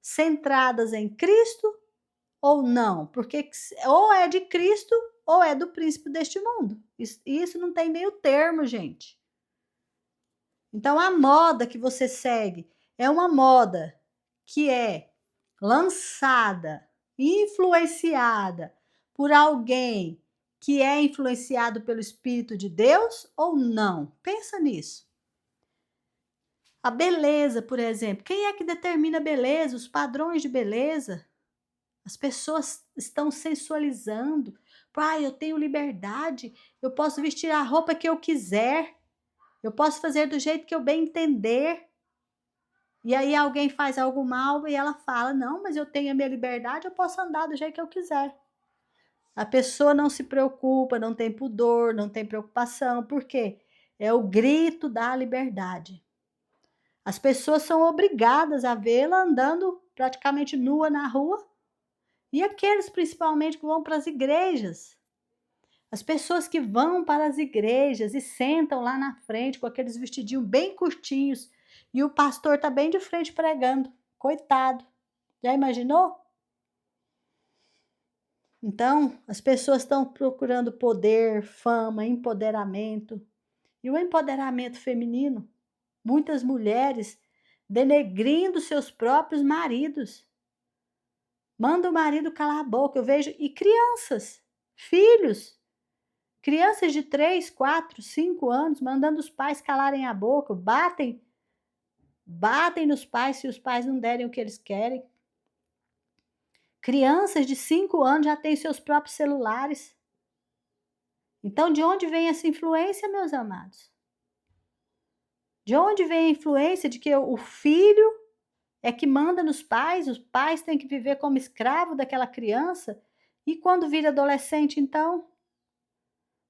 centradas em Cristo ou não? Porque ou é de Cristo ou é do príncipe deste mundo. Isso não tem meio termo, gente. Então a moda que você segue é uma moda que é lançada, influenciada por alguém que é influenciado pelo Espírito de Deus ou não? Pensa nisso. A beleza, por exemplo. Quem é que determina a beleza? Os padrões de beleza? As pessoas estão sensualizando. Eu tenho liberdade. Eu posso vestir a roupa que eu quiser. Eu posso fazer do jeito que eu bem entender. E aí alguém faz algo mal e ela fala, não, mas eu tenho a minha liberdade, eu posso andar do jeito que eu quiser. A pessoa não se preocupa, não tem pudor, não tem preocupação. Por quê? É o grito da liberdade. As pessoas são obrigadas a vê-la andando praticamente nua na rua. E aqueles principalmente que vão para as igrejas. As pessoas que vão para as igrejas e sentam lá na frente com aqueles vestidinhos bem curtinhos e o pastor está bem de frente pregando. Coitado. Já imaginou? Então, as pessoas estão procurando poder, fama, empoderamento. E o empoderamento feminino, muitas mulheres denegrindo seus próprios maridos. Manda o marido calar a boca, eu vejo. E crianças, filhos, crianças de 3, 4, 5 anos, mandando os pais calarem a boca, batem nos pais se os pais não derem o que eles querem. Crianças de 5 anos já têm seus próprios celulares. Então, de onde vem essa influência, meus amados? De onde vem a influência de que o filho é que manda nos pais, os pais têm que viver como escravo daquela criança? E quando vira adolescente, então?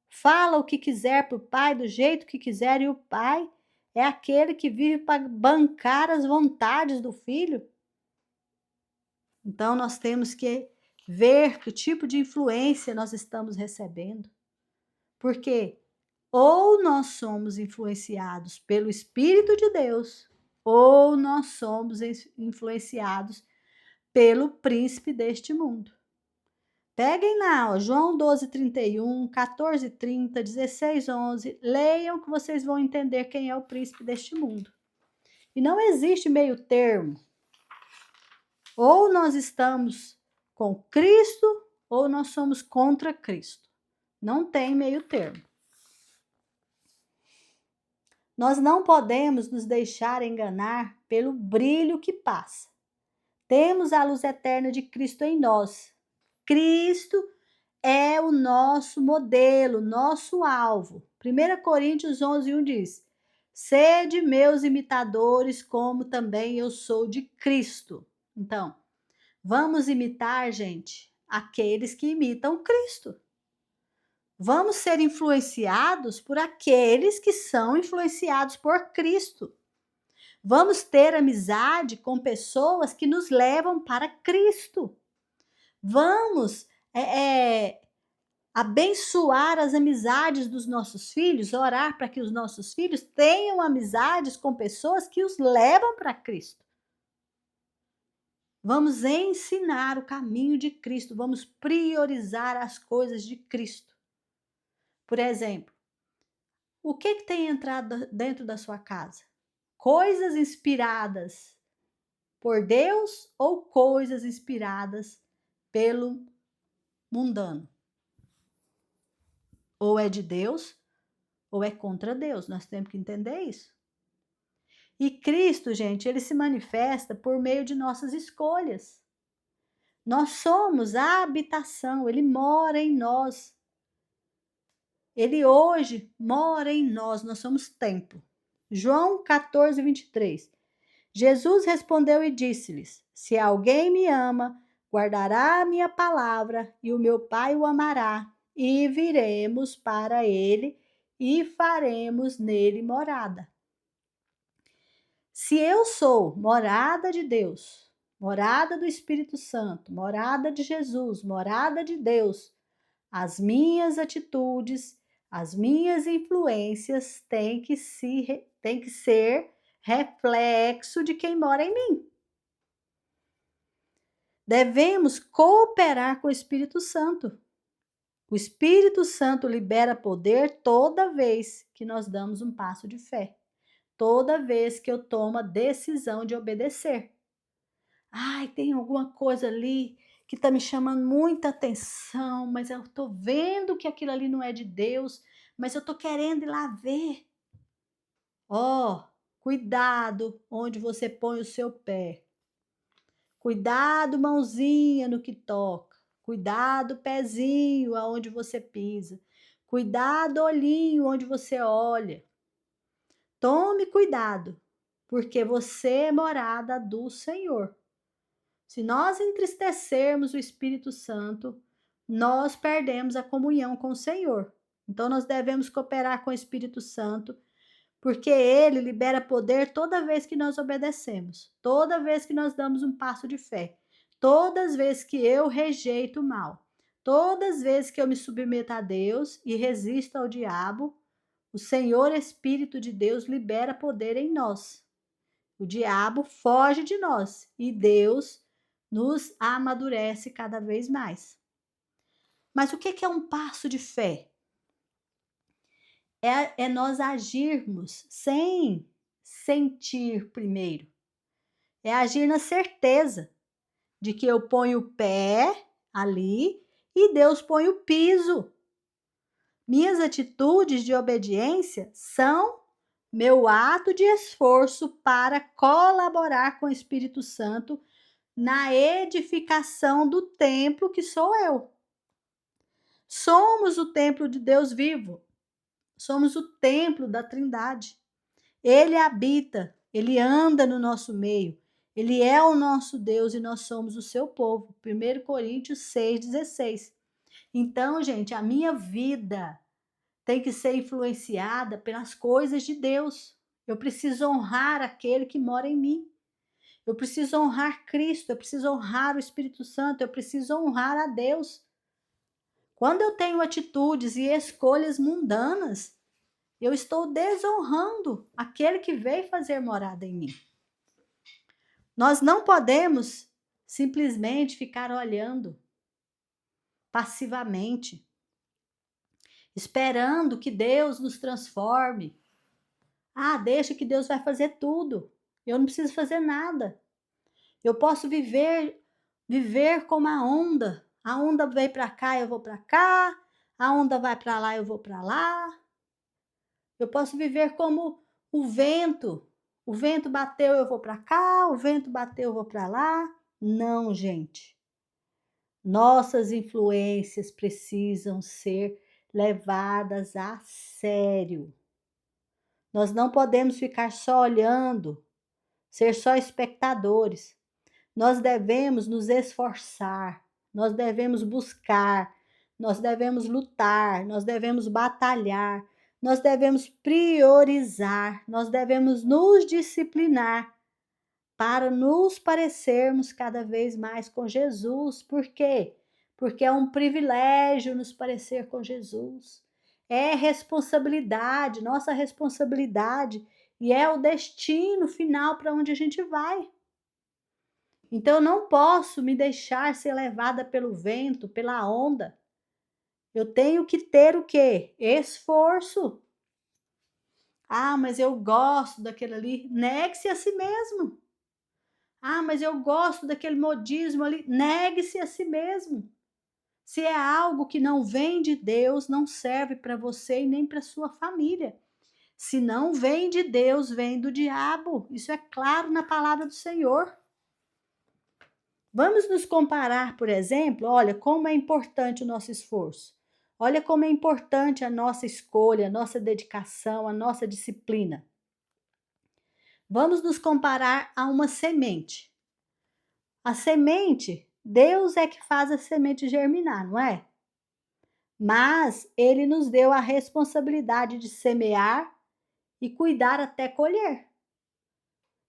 Fala o que quiser para o pai, do jeito que quiser, e o pai é aquele que vive para bancar as vontades do filho. Então, nós temos que ver que tipo de influência nós estamos recebendo. Porque ou nós somos influenciados pelo Espírito de Deus, ou nós somos influenciados pelo príncipe deste mundo. Peguem lá, João 12:31, 14:30, 16:11, leiam que vocês vão entender quem é o príncipe deste mundo. E não existe meio termo. Ou nós estamos com Cristo, ou nós somos contra Cristo. Não tem meio termo. Nós não podemos nos deixar enganar pelo brilho que passa. Temos a luz eterna de Cristo em nós. Cristo é o nosso modelo, nosso alvo. 1 Coríntios 11:1 diz: sede meus imitadores, como também eu sou de Cristo. Então, vamos imitar, gente, aqueles que imitam Cristo. Vamos ser influenciados por aqueles que são influenciados por Cristo. Vamos ter amizade com pessoas que nos levam para Cristo. Vamos abençoar as amizades dos nossos filhos, orar para que os nossos filhos tenham amizades com pessoas que os levam para Cristo. Vamos ensinar o caminho de Cristo, vamos priorizar as coisas de Cristo. Por exemplo, o que tem entrado dentro da sua casa? Coisas inspiradas por Deus ou coisas inspiradas pelo mundano? Ou é de Deus ou é contra Deus. Nós temos que entender isso. E Cristo, gente, ele se manifesta por meio de nossas escolhas. Nós somos a habitação, ele mora em nós. Ele hoje mora em nós, nós somos templo. João 14, 23. Jesus respondeu e disse-lhes: Se alguém me ama, guardará a minha palavra, e o meu Pai o amará, e viremos para ele e faremos nele morada. Se eu sou morada de Deus, morada do Espírito Santo, morada de Jesus, morada de Deus, as minhas atitudes, as minhas influências têm que ser reflexo de quem mora em mim. Devemos cooperar com o Espírito Santo. O Espírito Santo libera poder toda vez que nós damos um passo de fé. Toda vez que eu tomo a decisão de obedecer. Ai, tem alguma coisa ali que está me chamando muita atenção, mas eu estou vendo que aquilo ali não é de Deus, mas eu estou querendo ir lá ver. Ó, cuidado onde você põe o seu pé. Cuidado, mãozinha, no que toca. Cuidado, pezinho, aonde você pisa. Cuidado, olhinho, onde você olha. Tome cuidado, porque você é morada do Senhor. Se nós entristecermos o Espírito Santo, nós perdemos a comunhão com o Senhor. Então, nós devemos cooperar com o Espírito Santo, porque ele libera poder toda vez que nós obedecemos, toda vez que nós damos um passo de fé, todas as vezes que eu rejeito o mal, todas as vezes que eu me submeto a Deus e resisto ao diabo, o Senhor Espírito de Deus libera poder em nós. O diabo foge de nós e Deus nos amadurece cada vez mais. Mas o que é um passo de fé? É nós agirmos sem sentir primeiro. É agir na certeza de que eu ponho o pé ali e Deus põe o piso. Minhas atitudes de obediência são meu ato de esforço para colaborar com o Espírito Santo na edificação do templo que sou eu. Somos o templo de Deus vivo. Somos o templo da Trindade. Ele habita, ele anda no nosso meio. Ele é o nosso Deus e nós somos o seu povo. 1 Coríntios 6,16. Então, gente, a minha vida tem que ser influenciada pelas coisas de Deus. Eu preciso honrar aquele que mora em mim. Eu preciso honrar Cristo, eu preciso honrar o Espírito Santo, eu preciso honrar a Deus. Quando eu tenho atitudes e escolhas mundanas, eu estou desonrando aquele que veio fazer morada em mim. Nós não podemos simplesmente ficar olhando passivamente, esperando que Deus nos transforme. Ah, deixa que Deus vai fazer tudo. Eu não preciso fazer nada. Eu posso viver como a onda. A onda vem para cá, eu vou para cá. A onda vai para lá, eu vou para lá. Eu posso viver como o vento. O vento bateu, eu vou para cá. O vento bateu, eu vou para lá. Não, gente. Nossas influências precisam ser levadas a sério. Nós não podemos ficar só olhando, ser só espectadores. Nós devemos nos esforçar, nós devemos buscar, nós devemos lutar, nós devemos batalhar, nós devemos priorizar, nós devemos nos disciplinar para nos parecermos cada vez mais com Jesus. Por quê? Porque é um privilégio nos parecer com Jesus. É responsabilidade, nossa responsabilidade, e é o destino final para onde a gente vai. Então eu não posso me deixar ser levada pelo vento, pela onda. Eu tenho que ter o quê? Esforço. Ah, mas eu gosto daquele ali. Negue-se a si mesmo. Ah, mas eu gosto daquele modismo ali. Negue-se a si mesmo. Se é algo que não vem de Deus, não serve para você e nem para sua família. Se não vem de Deus, vem do diabo. Isso é claro na palavra do Senhor. Vamos nos comparar, por exemplo, olha como é importante o nosso esforço. Olha como é importante a nossa escolha, a nossa dedicação, a nossa disciplina. Vamos nos comparar a uma semente. A semente, Deus é que faz a semente germinar, não é? Mas ele nos deu a responsabilidade de semear e cuidar até colher.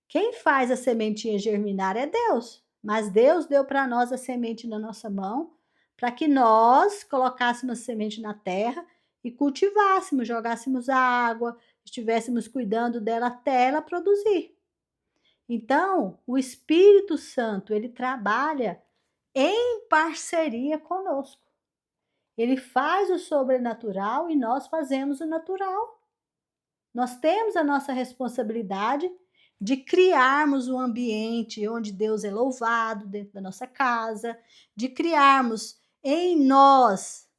Quem faz a sementinha germinar é Deus, mas Deus deu para nós a semente na nossa mão, para que nós colocássemos a semente na terra e cultivássemos, jogássemos a água, estivéssemos cuidando dela até ela produzir. Então, o Espírito Santo, ele trabalha em parceria conosco. Ele faz o sobrenatural e nós fazemos o natural. Nós temos a nossa responsabilidade de criarmos um ambiente onde Deus é louvado dentro da nossa casa, de criarmos em nós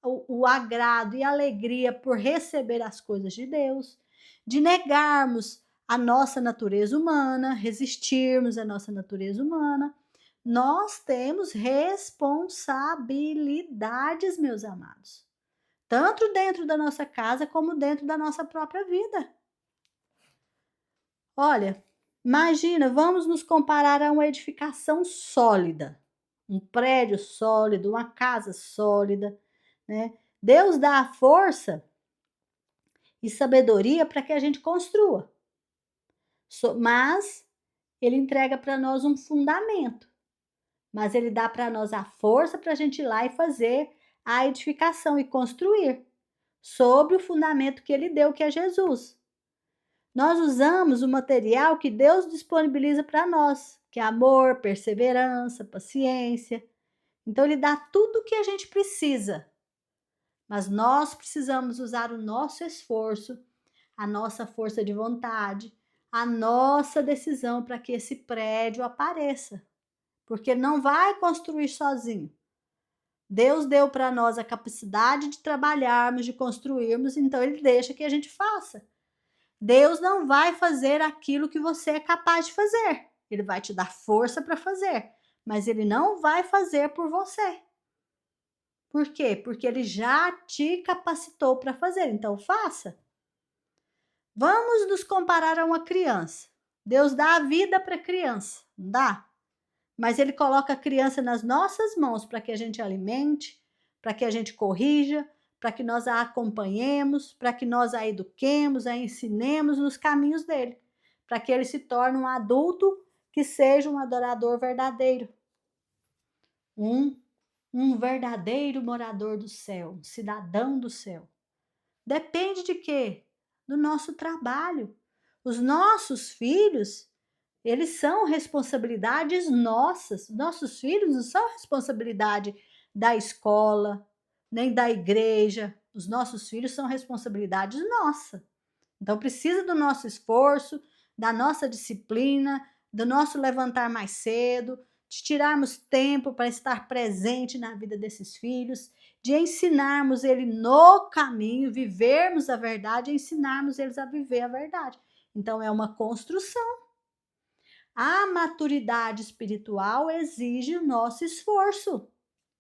o agrado e a alegria por receber as coisas de Deus, de negarmos a nossa natureza humana, resistirmos à nossa natureza humana. Nós temos responsabilidades, meus amados, tanto dentro da nossa casa como dentro da nossa própria vida. Olha, imagina, vamos nos comparar a uma edificação sólida, um prédio sólido, uma casa sólida, né? Deus dá a força e sabedoria para que a gente construa, mas Ele entrega para nós um fundamento, mas Ele dá para nós a força para a gente ir lá e fazer a edificação e construir sobre o fundamento que Ele deu, que é Jesus. Nós usamos o material que Deus disponibiliza para nós, que é amor, perseverança, paciência. Então, Ele dá tudo o que a gente precisa. Mas nós precisamos usar o nosso esforço, a nossa força de vontade, a nossa decisão para que esse prédio apareça. Porque não vai construir sozinho. Deus deu para nós a capacidade de trabalharmos, de construirmos, então Ele deixa que a gente faça. Deus não vai fazer aquilo que você é capaz de fazer. Ele vai te dar força para fazer, mas ele não vai fazer por você. Por quê? Porque ele já te capacitou para fazer, então faça. Vamos nos comparar a uma criança. Deus dá a vida para a criança, não dá? Mas ele coloca a criança nas nossas mãos para que a gente alimente, para que a gente corrija, para que nós a acompanhemos, para que nós a eduquemos, a ensinemos nos caminhos dele, para que ele se torne um adulto que seja um adorador verdadeiro, um verdadeiro morador do céu, um cidadão do céu. Depende de quê? Do nosso trabalho. Os nossos filhos, eles são responsabilidades nossas. Nossos filhos não são responsabilidade da escola, nem da igreja. Os nossos filhos são responsabilidades nossa. Então precisa do nosso esforço, da nossa disciplina, do nosso levantar mais cedo, de tirarmos tempo para estar presente na vida desses filhos, de ensinarmos ele no caminho, vivermos a verdade e ensinarmos eles a viver a verdade. Então é uma construção. A maturidade espiritual exige o nosso esforço.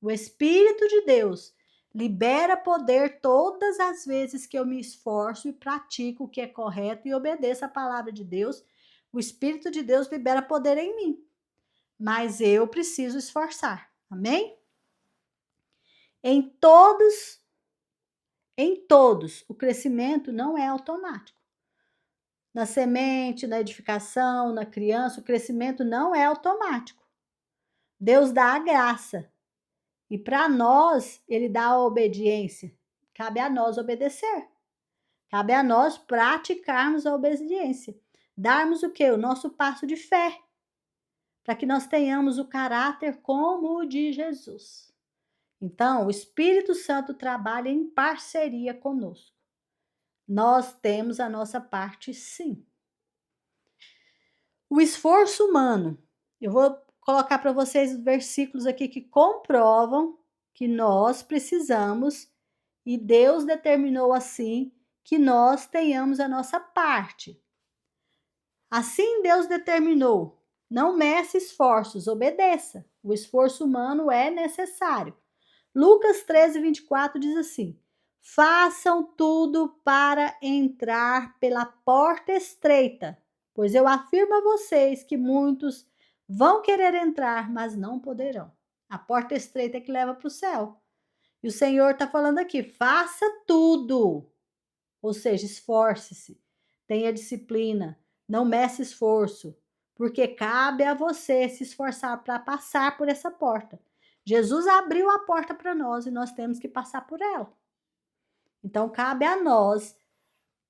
O Espírito de Deus libera poder todas as vezes que eu me esforço e pratico o que é correto e obedeço a palavra de Deus. O Espírito de Deus libera poder em mim. Mas eu preciso esforçar. Amém? Em todos, o crescimento não é automático. Na semente, na edificação, na criança, o crescimento não é automático. Deus dá a graça. E para nós, ele dá a obediência. Cabe a nós obedecer. Cabe a nós praticarmos a obediência. Darmos o quê? O nosso passo de fé. Para que nós tenhamos o caráter como o de Jesus. Então, o Espírito Santo trabalha em parceria conosco. Nós temos a nossa parte, sim. O esforço humano. Eu vou colocar para vocês versículos aqui que comprovam que nós precisamos e Deus determinou assim que nós tenhamos a nossa parte. Assim Deus determinou. Não mece esforços, obedeça. O esforço humano é necessário. Lucas 13:24 diz assim: façam tudo para entrar pela porta estreita, pois eu afirmo a vocês que muitos vão querer entrar, mas não poderão. A porta estreita é que leva para o céu. E o Senhor está falando aqui: faça tudo. Ou seja, esforce-se, tenha disciplina, não meça esforço, porque cabe a você se esforçar para passar por essa porta. Jesus abriu a porta para nós e nós temos que passar por ela. Então, cabe a nós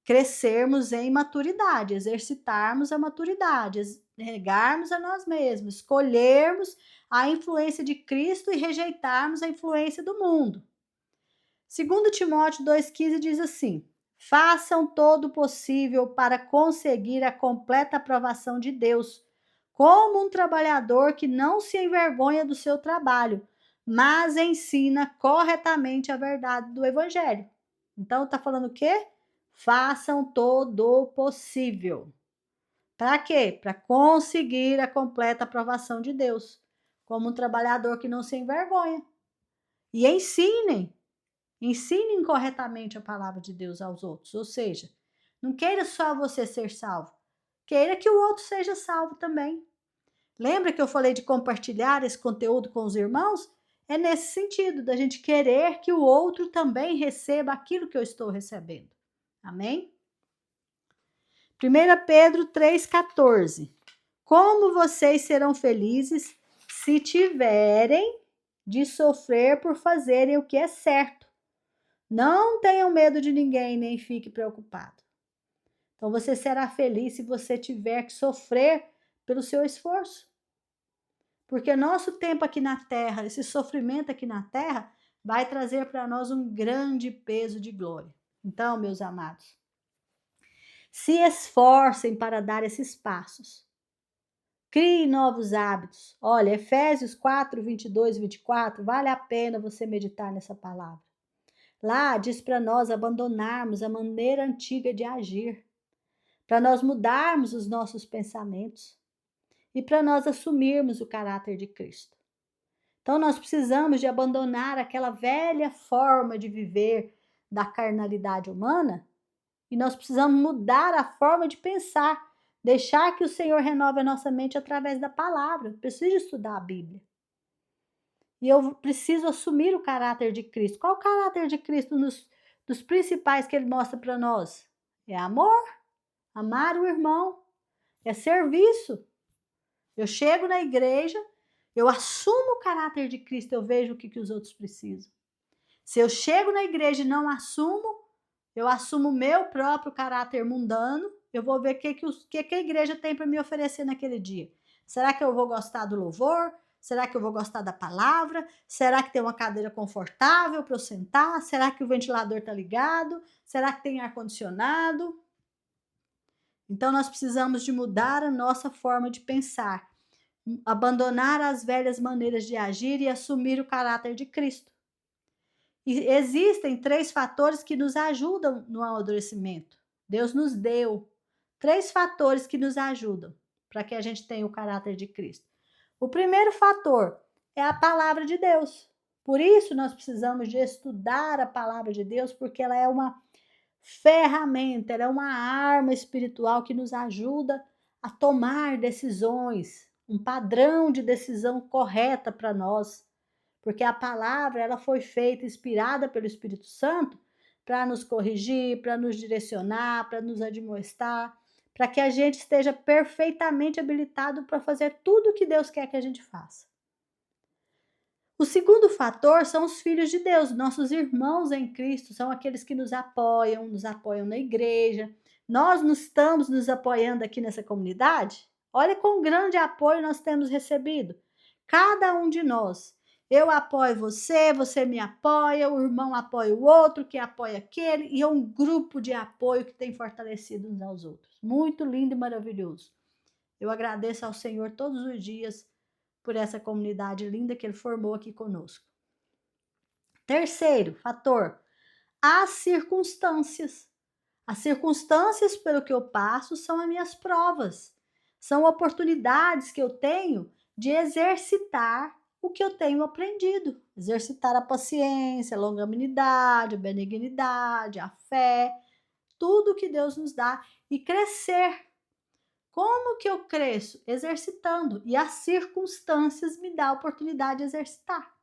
crescermos em maturidade, exercitarmos a maturidade, negarmos a nós mesmos, escolhermos a influência de Cristo e rejeitarmos a influência do mundo. 2 Timóteo 2,15 diz assim: façam todo o possível para conseguir a completa aprovação de Deus, como um trabalhador que não se envergonha do seu trabalho, mas ensina corretamente a verdade do Evangelho. Então, está falando o quê? Façam todo o possível. Para quê? Para conseguir a completa aprovação de Deus, como um trabalhador que não se envergonha. E ensinem corretamente a palavra de Deus aos outros. Ou seja, não queira só você ser salvo, queira que o outro seja salvo também. Lembra que eu falei de compartilhar esse conteúdo com os irmãos? É nesse sentido, da gente querer que o outro também receba aquilo que eu estou recebendo. Amém? 1 Pedro 3,14. Como vocês serão felizes se tiverem de sofrer por fazerem o que é certo. Não tenham medo de ninguém, nem fique preocupado. Então você será feliz se você tiver que sofrer pelo seu esforço. Porque nosso tempo aqui na terra, esse sofrimento aqui na terra, vai trazer para nós um grande peso de glória. Então, meus amados, se esforcem para dar esses passos. Criem novos hábitos. Olha, Efésios 4:22-24, vale a pena você meditar nessa palavra. Lá diz para nós abandonarmos a maneira antiga de agir, para nós mudarmos os nossos pensamentos e para nós assumirmos o caráter de Cristo. Então nós precisamos de abandonar aquela velha forma de viver da carnalidade humana e nós precisamos mudar a forma de pensar, deixar que o Senhor renove a nossa mente através da palavra. Eu preciso estudar a Bíblia. E eu preciso assumir o caráter de Cristo. Qual o caráter de Cristo dos principais que ele mostra para nós? É amor, amar o irmão, é serviço. Eu chego na igreja, eu assumo o caráter de Cristo, eu vejo o que os outros precisam. Se eu chego na igreja e não assumo, eu assumo o meu próprio caráter mundano, eu vou ver o que a igreja tem para me oferecer naquele dia. Será que eu vou gostar do louvor? Será que eu vou gostar da palavra? Será que tem uma cadeira confortável para eu sentar? Será que o ventilador está ligado? Será que tem ar-condicionado? Então, nós precisamos de mudar a nossa forma de pensar, abandonar as velhas maneiras de agir e assumir o caráter de Cristo. E existem 3 fatores que nos ajudam no amadurecimento. Deus nos deu 3 fatores que nos ajudam para que a gente tenha o caráter de Cristo. O primeiro fator é a palavra de Deus. Por isso nós precisamos de estudar a palavra de Deus, porque ela é uma ferramenta, ela é uma arma espiritual que nos ajuda a tomar decisões, um padrão de decisão correta para nós. Porque a palavra ela foi feita, inspirada pelo Espírito Santo, para nos corrigir, para nos direcionar, para nos admoestar, para que a gente esteja perfeitamente habilitado para fazer tudo o que Deus quer que a gente faça. O segundo fator são os filhos de Deus, nossos irmãos em Cristo, são aqueles que nos apoiam na igreja. Nós não estamos nos apoiando aqui nessa comunidade? Olha quão grande apoio nós temos recebido. Cada um de nós. Eu apoio você, você me apoia, o irmão apoia o outro, que apoia aquele, e é um grupo de apoio que tem fortalecido uns aos outros. Muito lindo e maravilhoso. Eu agradeço ao Senhor todos os dias por essa comunidade linda que Ele formou aqui conosco. Terceiro fator, as circunstâncias. As circunstâncias pelo que eu passo são as minhas provas. São oportunidades que eu tenho de exercitar o que eu tenho aprendido. Exercitar a paciência, a longanimidade, a benignidade, a fé, tudo que Deus nos dá e crescer. Como que eu cresço? Exercitando. E as circunstâncias me dão a oportunidade de exercitar.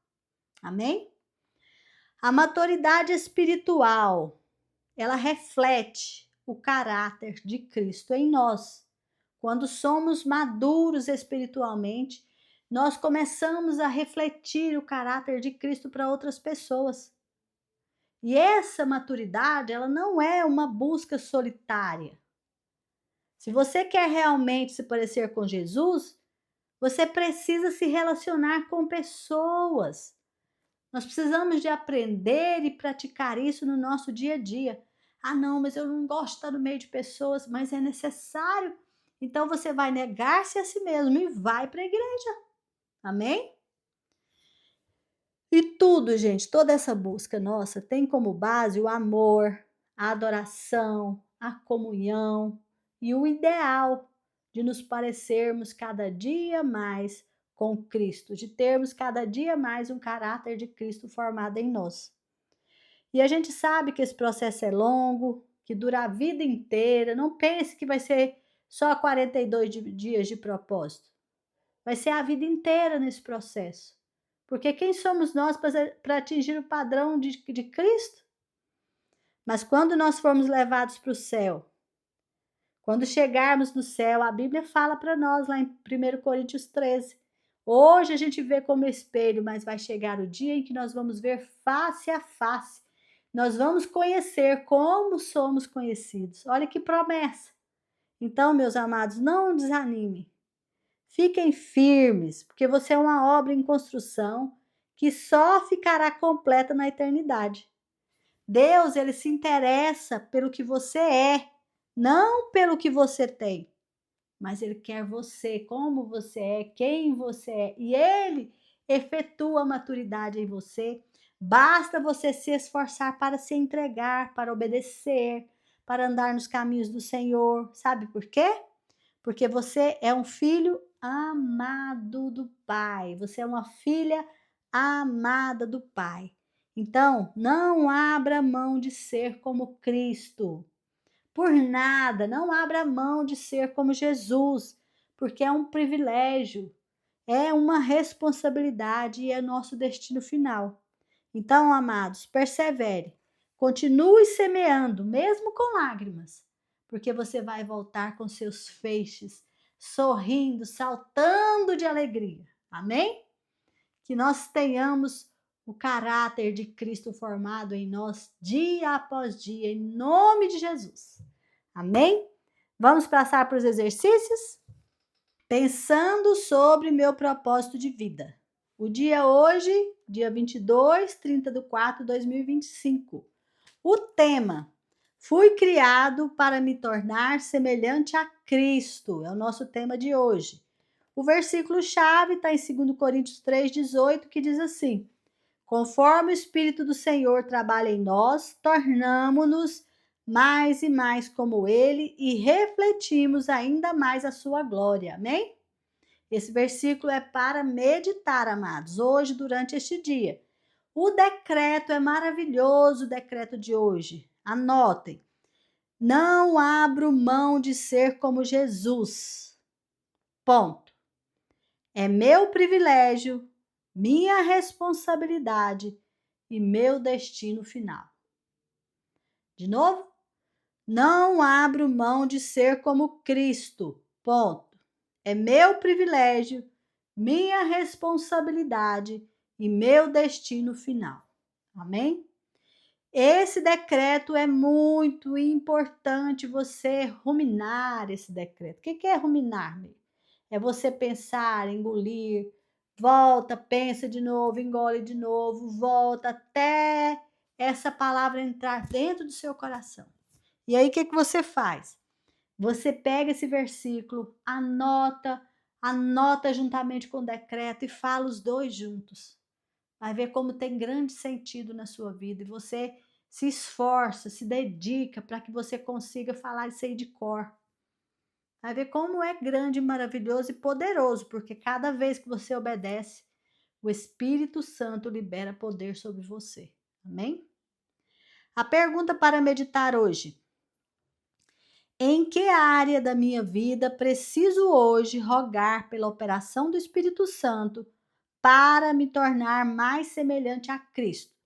Amém? A maturidade espiritual, ela reflete o caráter de Cristo em nós. Quando somos maduros espiritualmente, nós começamos a refletir o caráter de Cristo para outras pessoas. E essa maturidade, ela não é uma busca solitária. Se você quer realmente se parecer com Jesus, você precisa se relacionar com pessoas. Nós precisamos de aprender e praticar isso no nosso dia a dia. Ah, não, mas eu não gosto de estar no meio de pessoas, mas é necessário. Então você vai negar-se a si mesmo e vai para a igreja. Amém? E tudo, gente, toda essa busca nossa tem como base o amor, a adoração, a comunhão e o ideal de nos parecermos cada dia mais com Cristo, de termos cada dia mais um caráter de Cristo formado em nós. E a gente sabe que esse processo é longo, que dura a vida inteira. Não pense que vai ser só 42 dias de propósito. Vai ser a vida inteira nesse processo. Porque quem somos nós para atingir o padrão de Cristo? Mas quando nós formos levados para o céu, quando chegarmos no céu, a Bíblia fala para nós lá em 1 Coríntios 13. Hoje a gente vê como espelho, mas vai chegar o dia em que nós vamos ver face a face. Nós vamos conhecer como somos conhecidos. Olha que promessa. Então, meus amados, não desanime. Fiquem firmes, porque você é uma obra em construção que só ficará completa na eternidade. Deus, ele se interessa pelo que você é, não pelo que você tem. Mas ele quer você, como você é, quem você é. E ele efetua a maturidade em você. Basta você se esforçar para se entregar, para obedecer, para andar nos caminhos do Senhor. Sabe por quê? Porque você é um filho amado do Pai. Você é uma filha amada do Pai. Então, não abra mão de ser como Cristo. Por nada, não abra mão de ser como Jesus, porque é um privilégio, é uma responsabilidade e é nosso destino final. Então, amados, persevere, continue semeando, mesmo com lágrimas, porque você vai voltar com seus feixes, sorrindo, saltando de alegria. Amém? Que nós tenhamos o caráter de Cristo formado em nós dia após dia, em nome de Jesus. Amém? Vamos passar para os exercícios? Pensando sobre meu propósito de vida. O dia hoje, dia 22, 30 de 4 de 2025. O tema: fui criado para me tornar semelhante a Cristo. É o nosso tema de hoje. O versículo-chave está em 2 Coríntios 3,18, que diz assim: conforme o Espírito do Senhor trabalha em nós, tornamo-nos mais e mais como Ele e refletimos ainda mais a sua glória. Amém? Esse versículo é para meditar, amados, hoje, durante este dia. O decreto é maravilhoso, o decreto de hoje. Anotem. Não abro mão de ser como Jesus. Ponto. É meu privilégio, minha responsabilidade e meu destino final. De novo, não abro mão de ser como Cristo. Ponto. É meu privilégio, minha responsabilidade e meu destino final. Amém? Esse decreto é muito importante você ruminar esse decreto. O que é ruminar? É você pensar, engolir, volta, pensa de novo, engole de novo, volta até essa palavra entrar dentro do seu coração. E aí, o que você faz? Você pega esse versículo, anota juntamente com o decreto e fala os dois juntos. Vai ver como tem grande sentido na sua vida e você se esforça, se dedica para que você consiga falar isso aí de cor. Vai ver como é grande, maravilhoso e poderoso, porque cada vez que você obedece, o Espírito Santo libera poder sobre você. Amém? A pergunta para meditar hoje: em que área da minha vida preciso hoje rogar pela operação do Espírito Santo para me tornar mais semelhante a Cristo?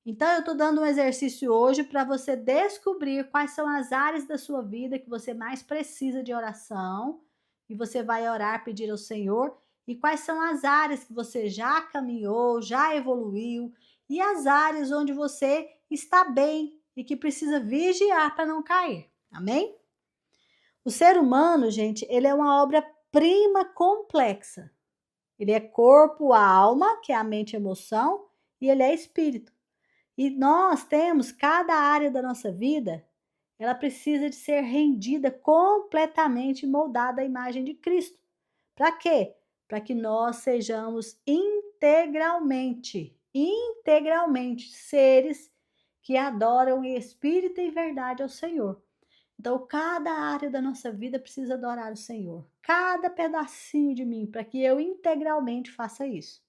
Então, eu estou dando um exercício hoje para você descobrir quais são as áreas da sua vida que você mais precisa de oração, e você vai orar, pedir ao Senhor, e quais são as áreas que você já caminhou, já evoluiu, e as áreas onde você está bem e que precisa vigiar para não cair. Amém? O ser humano, gente, ele é uma obra-prima complexa. Ele é corpo, alma, que é a mente e emoção, e ele é espírito. E nós temos cada área da nossa vida, ela precisa de ser rendida completamente, moldada à imagem de Cristo. Para quê? Para que nós sejamos integralmente seres que adoram em espírito e verdade ao Senhor. Então, cada área da nossa vida precisa adorar o Senhor. Cada pedacinho de mim, para que eu integralmente faça isso.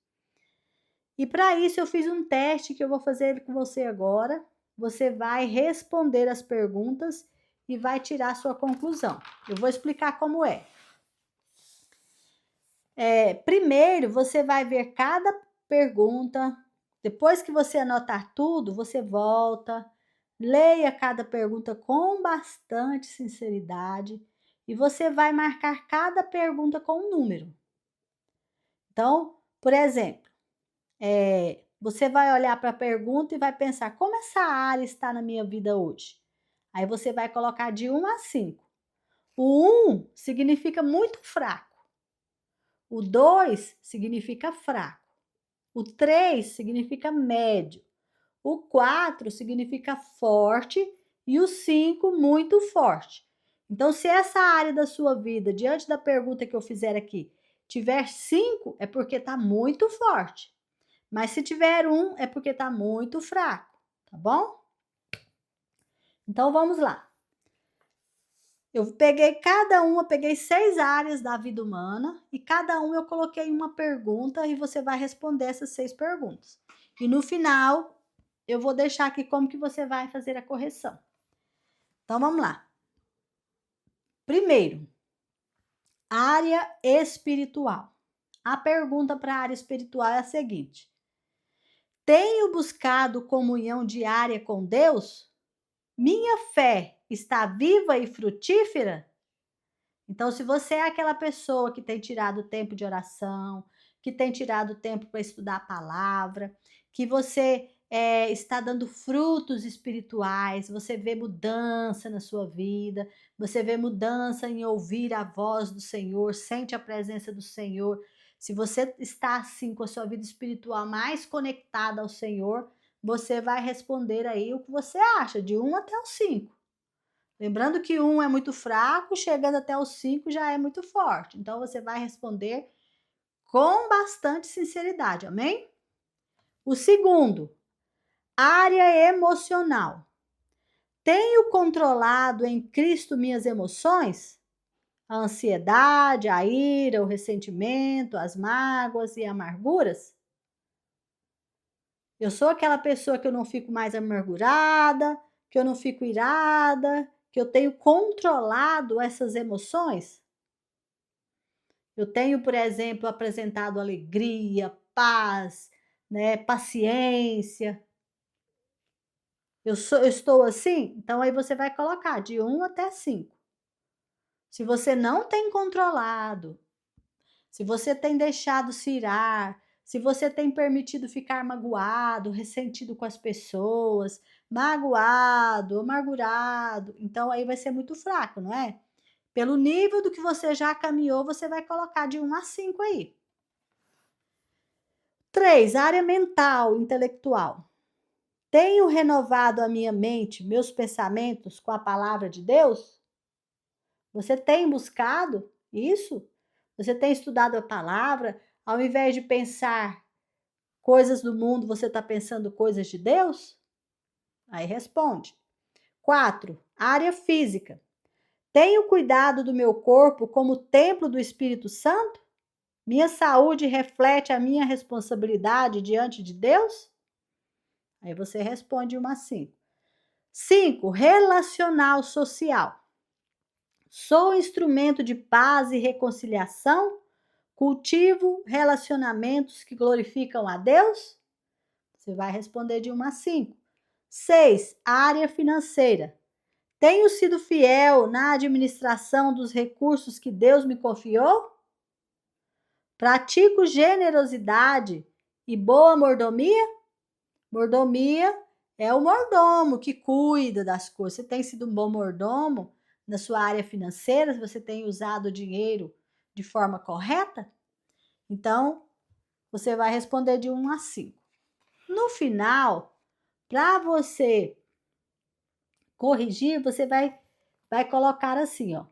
E para isso eu fiz um teste que eu vou fazer com você agora. Você vai responder as perguntas e vai tirar a sua conclusão. Eu vou explicar como é. Primeiro, você vai ver cada pergunta. Depois que você anotar tudo, você volta, leia cada pergunta com bastante sinceridade e você vai marcar cada pergunta com um número. Então, por exemplo, você vai olhar para a pergunta e vai pensar, como essa área está na minha vida hoje? Aí você vai colocar de 1 a 5. O 1 significa muito fraco. O 2 significa fraco. O 3 significa médio. O 4 significa forte e o 5 muito forte. Então, se essa área da sua vida, diante da pergunta que eu fizer aqui, tiver 5, é porque está muito forte. Mas se tiver 1, é porque está muito fraco, tá bom? Então, vamos lá. Eu peguei 6 áreas da vida humana e cada um eu coloquei uma pergunta e você vai responder essas 6 perguntas. E no final, eu vou deixar aqui como que você vai fazer a correção. Então, vamos lá. Primeiro, área espiritual. A pergunta para a área espiritual é a seguinte: tenho buscado comunhão diária com Deus? Minha fé está viva e frutífera? Então, se você é aquela pessoa que tem tirado tempo de oração, que tem tirado tempo para estudar a palavra, que você está dando frutos espirituais, você vê mudança na sua vida, você vê mudança em ouvir a voz do Senhor, sente a presença do Senhor. Se você está assim com a sua vida espiritual mais conectada ao Senhor, você vai responder aí o que você acha, de 1 até o 5. Lembrando que 1 é muito fraco, chegando até o 5 já é muito forte. Então, você vai responder com bastante sinceridade, amém? O segundo, área emocional. Tenho controlado em Cristo minhas emoções? A ansiedade, a ira, o ressentimento, as mágoas e amarguras? Eu sou aquela pessoa que eu não fico mais amargurada, que eu não fico irada, que eu tenho controlado essas emoções? Eu tenho, por exemplo, apresentado alegria, paz, né, paciência. Eu estou assim? Então aí você vai colocar de 1 até 5. Se você não tem controlado, se você tem deixado se irar, se você tem permitido ficar magoado, ressentido com as pessoas, magoado, amargurado, então aí vai ser muito fraco, não é? Pelo nível do que você já caminhou, você vai colocar de 1 a 5 aí. 3, área mental, intelectual. Tenho renovado a minha mente, meus pensamentos com a palavra de Deus? Você tem buscado isso? Você tem estudado a palavra? Ao invés de pensar coisas do mundo, você está pensando coisas de Deus? Aí responde. 4, área física. Tenho cuidado do meu corpo como templo do Espírito Santo? Minha saúde reflete a minha responsabilidade diante de Deus? Aí você responde uma 5. 5, relacional social. Sou instrumento de paz e reconciliação? Cultivo relacionamentos que glorificam a Deus? Você vai responder de 1 a 5. 6, área financeira. Tenho sido fiel na administração dos recursos que Deus me confiou? Pratico generosidade e boa mordomia? Mordomia é o mordomo que cuida das coisas. Você tem sido um bom mordomo na sua área financeira? Você tem usado o dinheiro de forma correta? Então, você vai responder de 1 a 5. No final, para você corrigir, você vai colocar assim, ó.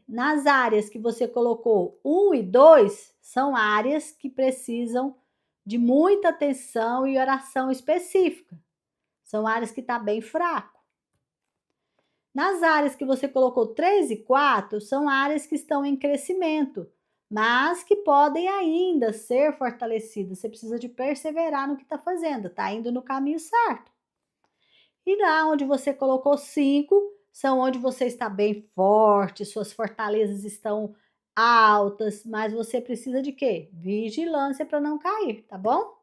Nas áreas que você colocou 1 e 2, são áreas que precisam de muita atenção e oração específica. São áreas que está bem fraco. Nas áreas que você colocou 3 e 4, são áreas que estão em crescimento, mas que podem ainda ser fortalecidas. Você precisa de perseverar no que está fazendo, está indo no caminho certo. E lá onde você colocou 5, são onde você está bem forte, suas fortalezas estão altas, mas você precisa de quê? Vigilância para não cair, tá bom?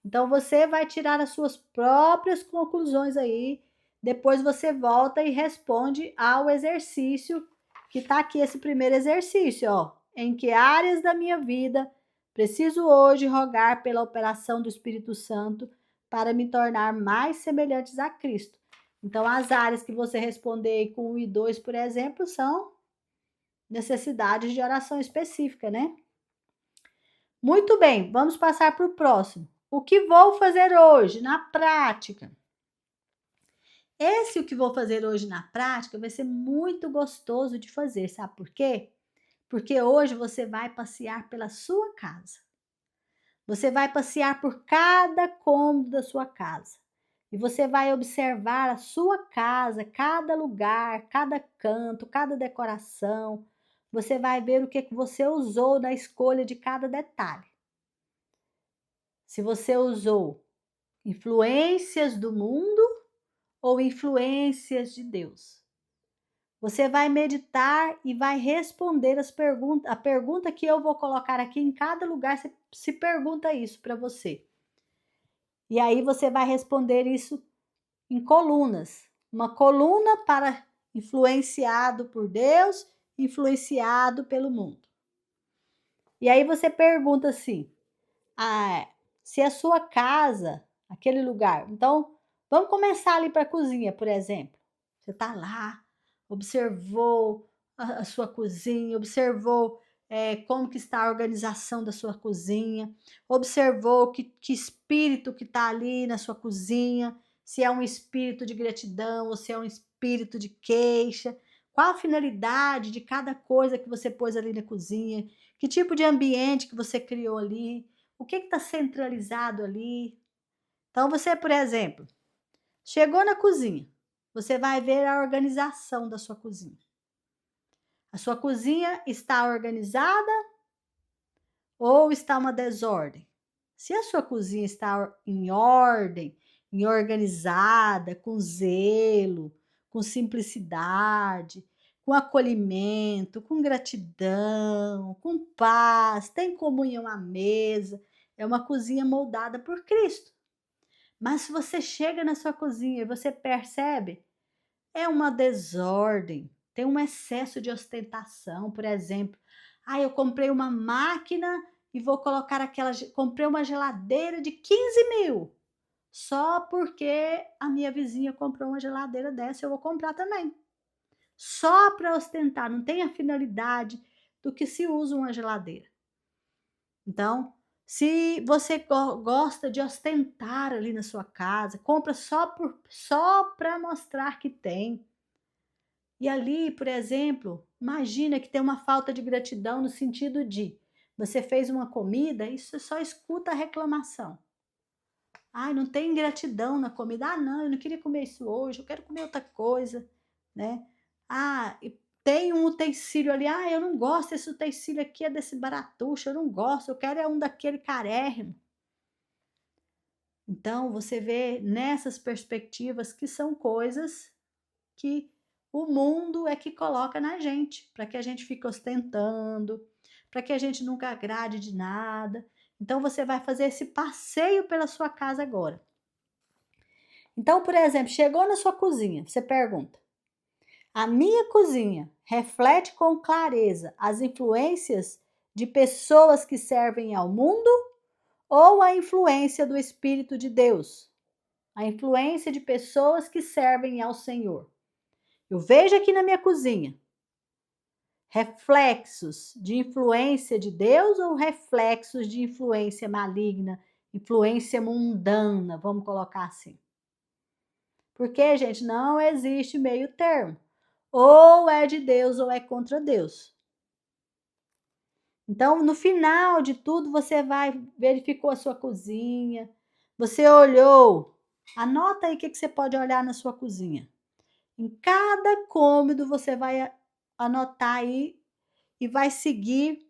Então você vai tirar as suas próprias conclusões aí, depois você volta e responde ao exercício que está aqui, esse primeiro exercício, ó. Em que áreas da minha vida preciso hoje rogar pela operação do Espírito Santo para me tornar mais semelhantes a Cristo? Então, as áreas que você responder com 1 e 2, por exemplo, são necessidades de oração específica, né? Muito bem, vamos passar para o próximo. O que vou fazer hoje na prática? O que vou fazer hoje na prática vai ser muito gostoso de fazer, sabe por quê? Porque hoje você vai passear pela sua casa. Você vai passear por cada cômodo da sua casa. E você vai observar a sua casa, cada lugar, cada canto, cada decoração. Você vai ver o que você usou na escolha de cada detalhe. Se você usou influências do mundo ou influências de Deus. Você vai meditar e vai responder a pergunta que eu vou colocar aqui em cada lugar. Você se pergunta isso para você. E aí você vai responder isso em colunas. Uma coluna para influenciado por Deus, influenciado pelo mundo. E aí você pergunta assim, se a sua casa, aquele lugar. Então, vamos começar ali para a cozinha, por exemplo. Você está lá, observou a sua cozinha, observou como que está a organização da sua cozinha, observou que espírito que está ali na sua cozinha, se é um espírito de gratidão ou se é um espírito de queixa, qual a finalidade de cada coisa que você pôs ali na cozinha, que tipo de ambiente que você criou ali, o que está centralizado ali. Então, você, por exemplo, chegou na cozinha, você vai ver a organização da sua cozinha. A sua cozinha está organizada ou está uma desordem? Se a sua cozinha está em ordem, organizada, com zelo, com simplicidade, com acolhimento, com gratidão, com paz, tem comunhão à mesa, é uma cozinha moldada por Cristo. Mas se você chega na sua cozinha e você percebe, é uma desordem, tem um excesso de ostentação, por exemplo. Eu comprei uma máquina e vou colocar comprei uma geladeira de 15 mil, só porque a minha vizinha comprou uma geladeira dessa, eu vou comprar também. Só para ostentar, não tem a finalidade do que se usa uma geladeira. Então, Se você gosta de ostentar ali na sua casa, compra só para mostrar que tem. E ali, por exemplo, imagina que tem uma falta de gratidão no sentido de você fez uma comida e você só escuta a reclamação. Ai, não tem gratidão na comida. Ah, não, eu não queria comer isso hoje, eu quero comer outra coisa, né? Ah, e tem um utensílio ali. Ah, eu não gosto desse utensílio aqui, é desse baratuxo, eu não gosto, eu quero é um daquele carérrimo. Então, você vê nessas perspectivas que são coisas que o mundo é que coloca na gente, para que a gente fique ostentando, para que a gente nunca agrade de nada. Então, você vai fazer esse passeio pela sua casa agora. Então, por exemplo, chegou na sua cozinha, você pergunta: a minha cozinha reflete com clareza as influências de pessoas que servem ao mundo ou a influência do Espírito de Deus? A influência de pessoas que servem ao Senhor. Eu vejo aqui na minha cozinha reflexos de influência de Deus ou reflexos de influência maligna, influência mundana, vamos colocar assim. Porque, gente, não existe meio termo. Ou é de Deus ou é contra Deus. Então, no final de tudo, você verificou a sua cozinha, você olhou. Anota aí o que você pode olhar na sua cozinha. Em cada cômodo você vai anotar aí e vai seguir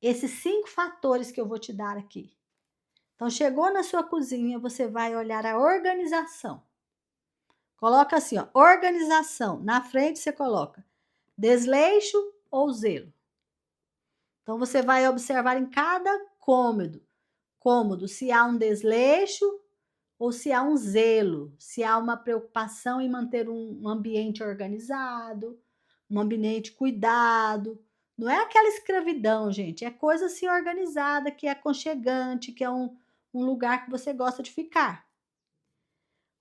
esses 5 fatores que eu vou te dar aqui. Então, chegou na sua cozinha, você vai olhar a organização. Coloca assim, ó, organização. Na frente você coloca desleixo ou zelo. Então, você vai observar em cada cômodo se há um desleixo ou se há um zelo, se há uma preocupação em manter um ambiente organizado, um ambiente cuidado. Não é aquela escravidão, gente, é coisa assim organizada, que é aconchegante, que é um lugar que você gosta de ficar.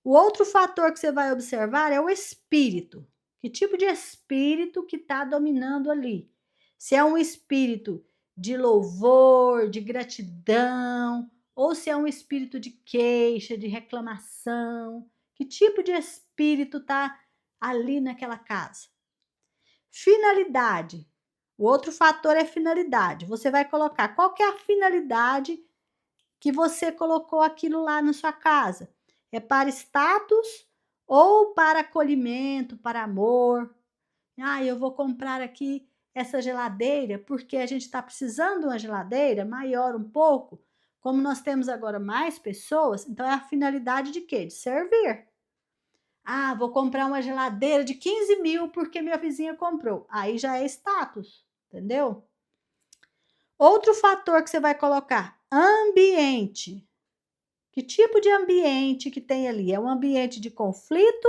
O outro fator que você vai observar é o espírito. Que tipo de espírito que está dominando ali? Se é um espírito de louvor, de gratidão, ou se é um espírito de queixa, de reclamação. Que tipo de espírito está ali naquela casa? Finalidade. O outro fator é finalidade. Você vai colocar qual que é a finalidade que você colocou aquilo lá na sua casa. É para status ou para acolhimento, para amor? Ah, eu vou comprar aqui essa geladeira porque a gente está precisando de uma geladeira maior um pouco. Como nós temos agora mais pessoas, então é a finalidade de quê? De servir. Ah, vou comprar uma geladeira de 15 mil porque minha vizinha comprou. Aí já é status, entendeu? Outro fator que você vai colocar, ambiente. Que tipo de ambiente que tem ali? É um ambiente de conflito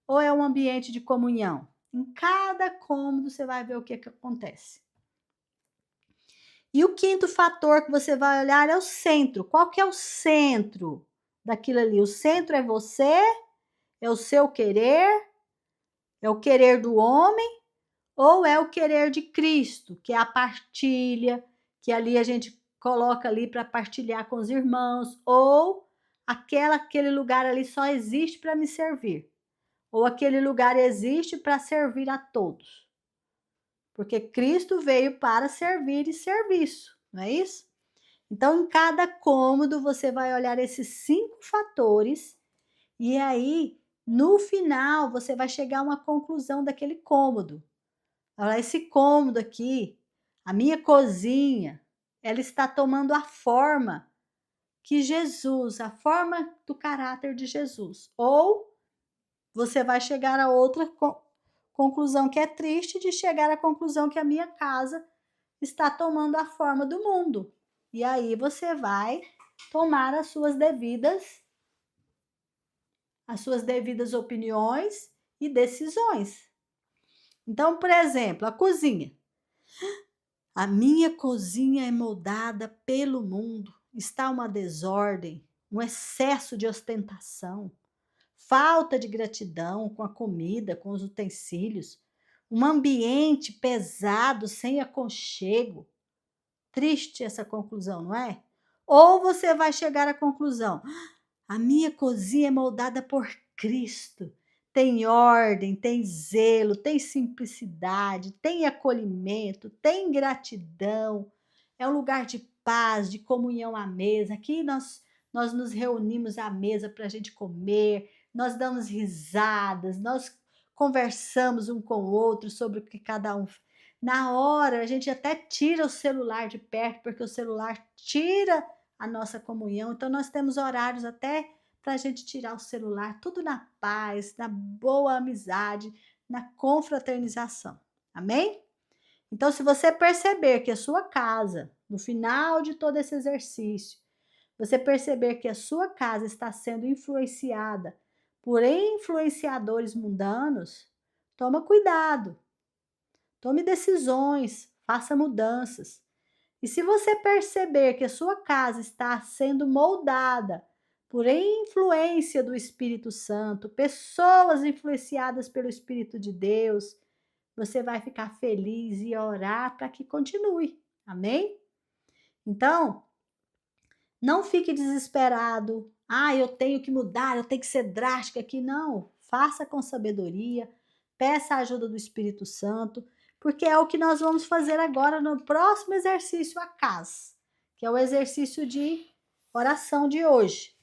ou é um ambiente de comunhão? Em cada cômodo você vai ver o que acontece. E o quinto fator que você vai olhar é o centro. Qual que é o centro daquilo ali? O centro é você, é o seu querer, é o querer do homem ou é o querer de Cristo, que é a partilha, que ali a gente coloca ali para partilhar com os irmãos, ou aquele lugar ali só existe para me servir, ou aquele lugar existe para servir a todos. Porque Cristo veio para servir e serviço, não é isso? Então, em cada cômodo, você vai olhar esses 5 fatores e aí, no final, você vai chegar a uma conclusão daquele cômodo. Olha, esse cômodo aqui, a minha cozinha, ela está tomando a forma que Jesus, a forma do caráter de Jesus. Ou você vai chegar a outra conclusão que é triste, de chegar à conclusão que a minha casa está tomando a forma do mundo. E aí você vai tomar as suas devidas opiniões e decisões. Então, por exemplo, a cozinha. A minha cozinha é moldada pelo mundo. Está uma desordem, um excesso de ostentação, falta de gratidão com a comida, com os utensílios, um ambiente pesado, sem aconchego. Triste essa conclusão, não é? Ou você vai chegar à conclusão: a minha cozinha é moldada por Cristo. Tem ordem, tem zelo, tem simplicidade, tem acolhimento, tem gratidão. É um lugar de paz, de comunhão à mesa. Aqui nós nos reunimos à mesa para a gente comer, nós damos risadas, nós conversamos um com o outro sobre o que cada um. Na hora, a gente até tira o celular de perto, porque o celular tira a nossa comunhão. Então, nós temos horários até para a gente tirar o celular, tudo na paz, na boa amizade, na confraternização. Amém? Então, se você perceber que a sua casa, no final de todo esse exercício, você perceber que a sua casa está sendo influenciada por influenciadores mundanos, toma cuidado, tome decisões, faça mudanças. E se você perceber que a sua casa está sendo moldada por influência do Espírito Santo, pessoas influenciadas pelo Espírito de Deus, você vai ficar feliz e orar para que continue. Amém? Então, não fique desesperado. Ah, eu tenho que mudar, eu tenho que ser drástica aqui. Não. Faça com sabedoria, peça a ajuda do Espírito Santo, porque é o que nós vamos fazer agora no próximo exercício, a CAS, que é o exercício de oração de hoje.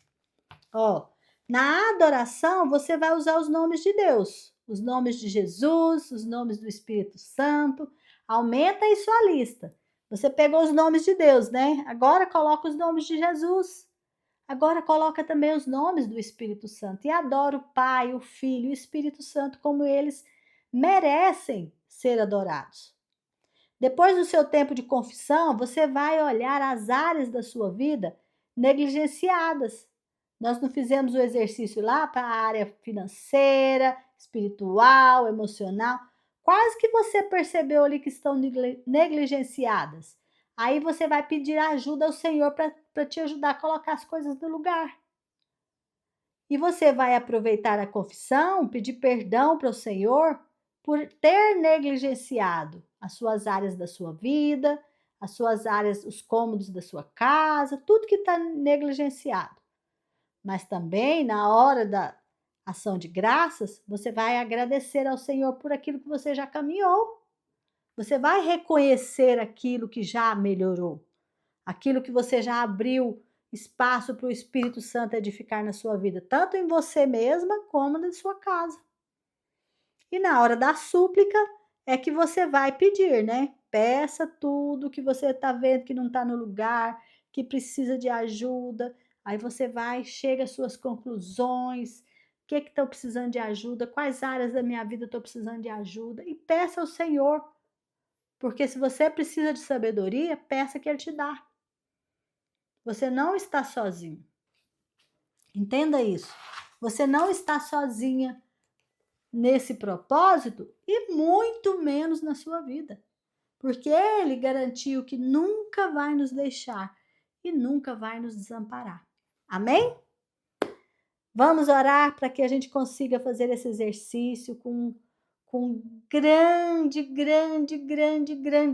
Ó, na adoração, você vai usar os nomes de Deus, os nomes de Jesus, os nomes do Espírito Santo. Aumenta aí sua lista. Você pegou os nomes de Deus, né? Agora coloca os nomes de Jesus. Agora coloca também os nomes do Espírito Santo. E adora o Pai, o Filho e o Espírito Santo como eles merecem ser adorados. Depois do seu tempo de confissão, você vai olhar as áreas da sua vida negligenciadas. Nós não fizemos o exercício lá para a área financeira, espiritual, emocional. Quais que você percebeu ali que estão negligenciadas? Aí você vai pedir ajuda ao Senhor para te ajudar a colocar as coisas no lugar. E você vai aproveitar a confissão, pedir perdão para o Senhor por ter negligenciado as suas áreas da sua vida, as suas áreas, os cômodos da sua casa, tudo que está negligenciado. Mas também, na hora da ação de graças, você vai agradecer ao Senhor por aquilo que você já caminhou. Você vai reconhecer aquilo que já melhorou, aquilo que você já abriu espaço para o Espírito Santo edificar na sua vida, tanto em você mesma como na sua casa. E na hora da súplica é que você vai pedir, né? Peça tudo que você está vendo que não está no lugar, que precisa de ajuda. Aí você vai, chega às suas conclusões, o que estão precisando de ajuda, quais áreas da minha vida estou precisando de ajuda, e peça ao Senhor. Porque se você precisa de sabedoria, peça que Ele te dá. Você não está sozinho. Entenda isso. Você não está sozinha nesse propósito e muito menos na sua vida. Porque Ele garantiu que nunca vai nos deixar e nunca vai nos desamparar. Amém? Vamos orar para que a gente consiga fazer esse exercício com grande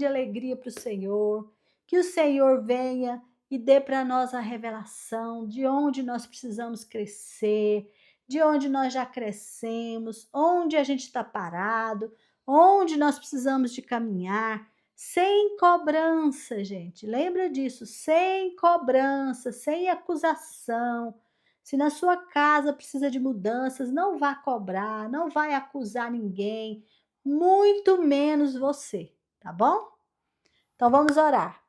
alegria para o Senhor. Que o Senhor venha e dê para nós a revelação de onde nós precisamos crescer, de onde nós já crescemos, onde a gente está parado, onde nós precisamos de caminhar, sem cobrança, gente. Lembra disso, sem cobrança, sem acusação. Se na sua casa precisa de mudanças, não vá cobrar, não vai acusar ninguém, muito menos você, tá bom? Então vamos orar.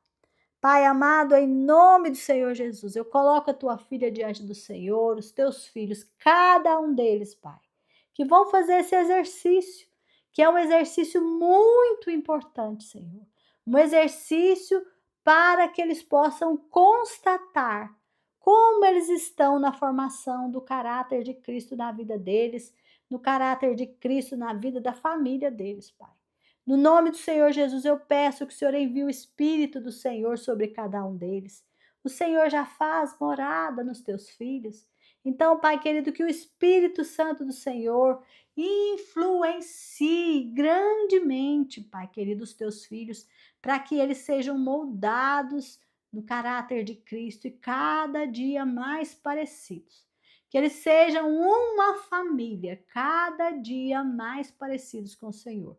Pai amado, em nome do Senhor Jesus, eu coloco a tua filha diante do Senhor, os teus filhos, cada um deles, Pai, que vão fazer esse exercício, que é um exercício muito importante, Senhor. Um exercício para que eles possam constatar como eles estão na formação do caráter de Cristo na vida deles, no caráter de Cristo na vida da família deles, Pai. No nome do Senhor Jesus, eu peço que o Senhor envie o Espírito do Senhor sobre cada um deles. O Senhor já faz morada nos teus filhos. Então, Pai querido, que o Espírito Santo do Senhor influencie grandemente, Pai querido, os teus filhos, para que eles sejam moldados no caráter de Cristo e cada dia mais parecidos. Que eles sejam uma família, cada dia mais parecidos com o Senhor.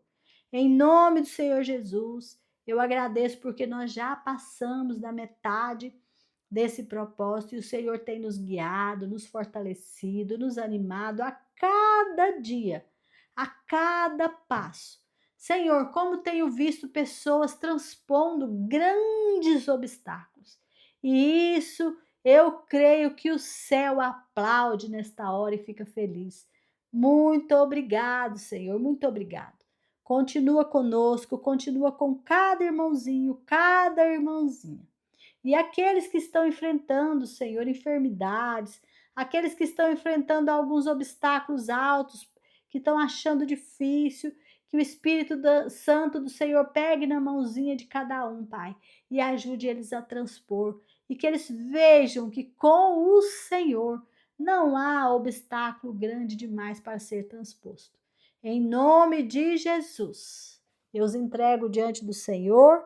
Em nome do Senhor Jesus, eu agradeço porque nós já passamos da metade desse propósito e o Senhor tem nos guiado, nos fortalecido, nos animado a cada dia, a cada passo. Senhor, como tenho visto pessoas transpondo grandes obstáculos. E isso eu creio que o céu aplaude nesta hora e fica feliz. Muito obrigado, Senhor, muito obrigado. Continua conosco, continua com cada irmãozinho, cada irmãzinha. E aqueles que estão enfrentando, Senhor, enfermidades, aqueles que estão enfrentando alguns obstáculos altos, que estão achando difícil, que o Santo do Senhor pegue na mãozinha de cada um, Pai, e ajude eles a transpor, e que eles vejam que com o Senhor não há obstáculo grande demais para ser transposto. Em nome de Jesus, eu os entrego diante do Senhor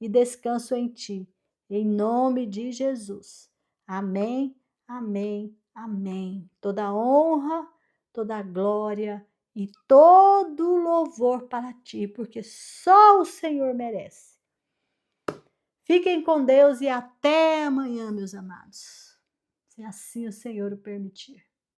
e descanso em Ti. Em nome de Jesus. Amém, amém, amém. Toda honra, toda glória e todo louvor para ti, porque só o Senhor merece. Fiquem com Deus e até amanhã, meus amados. Se assim o Senhor o permitir.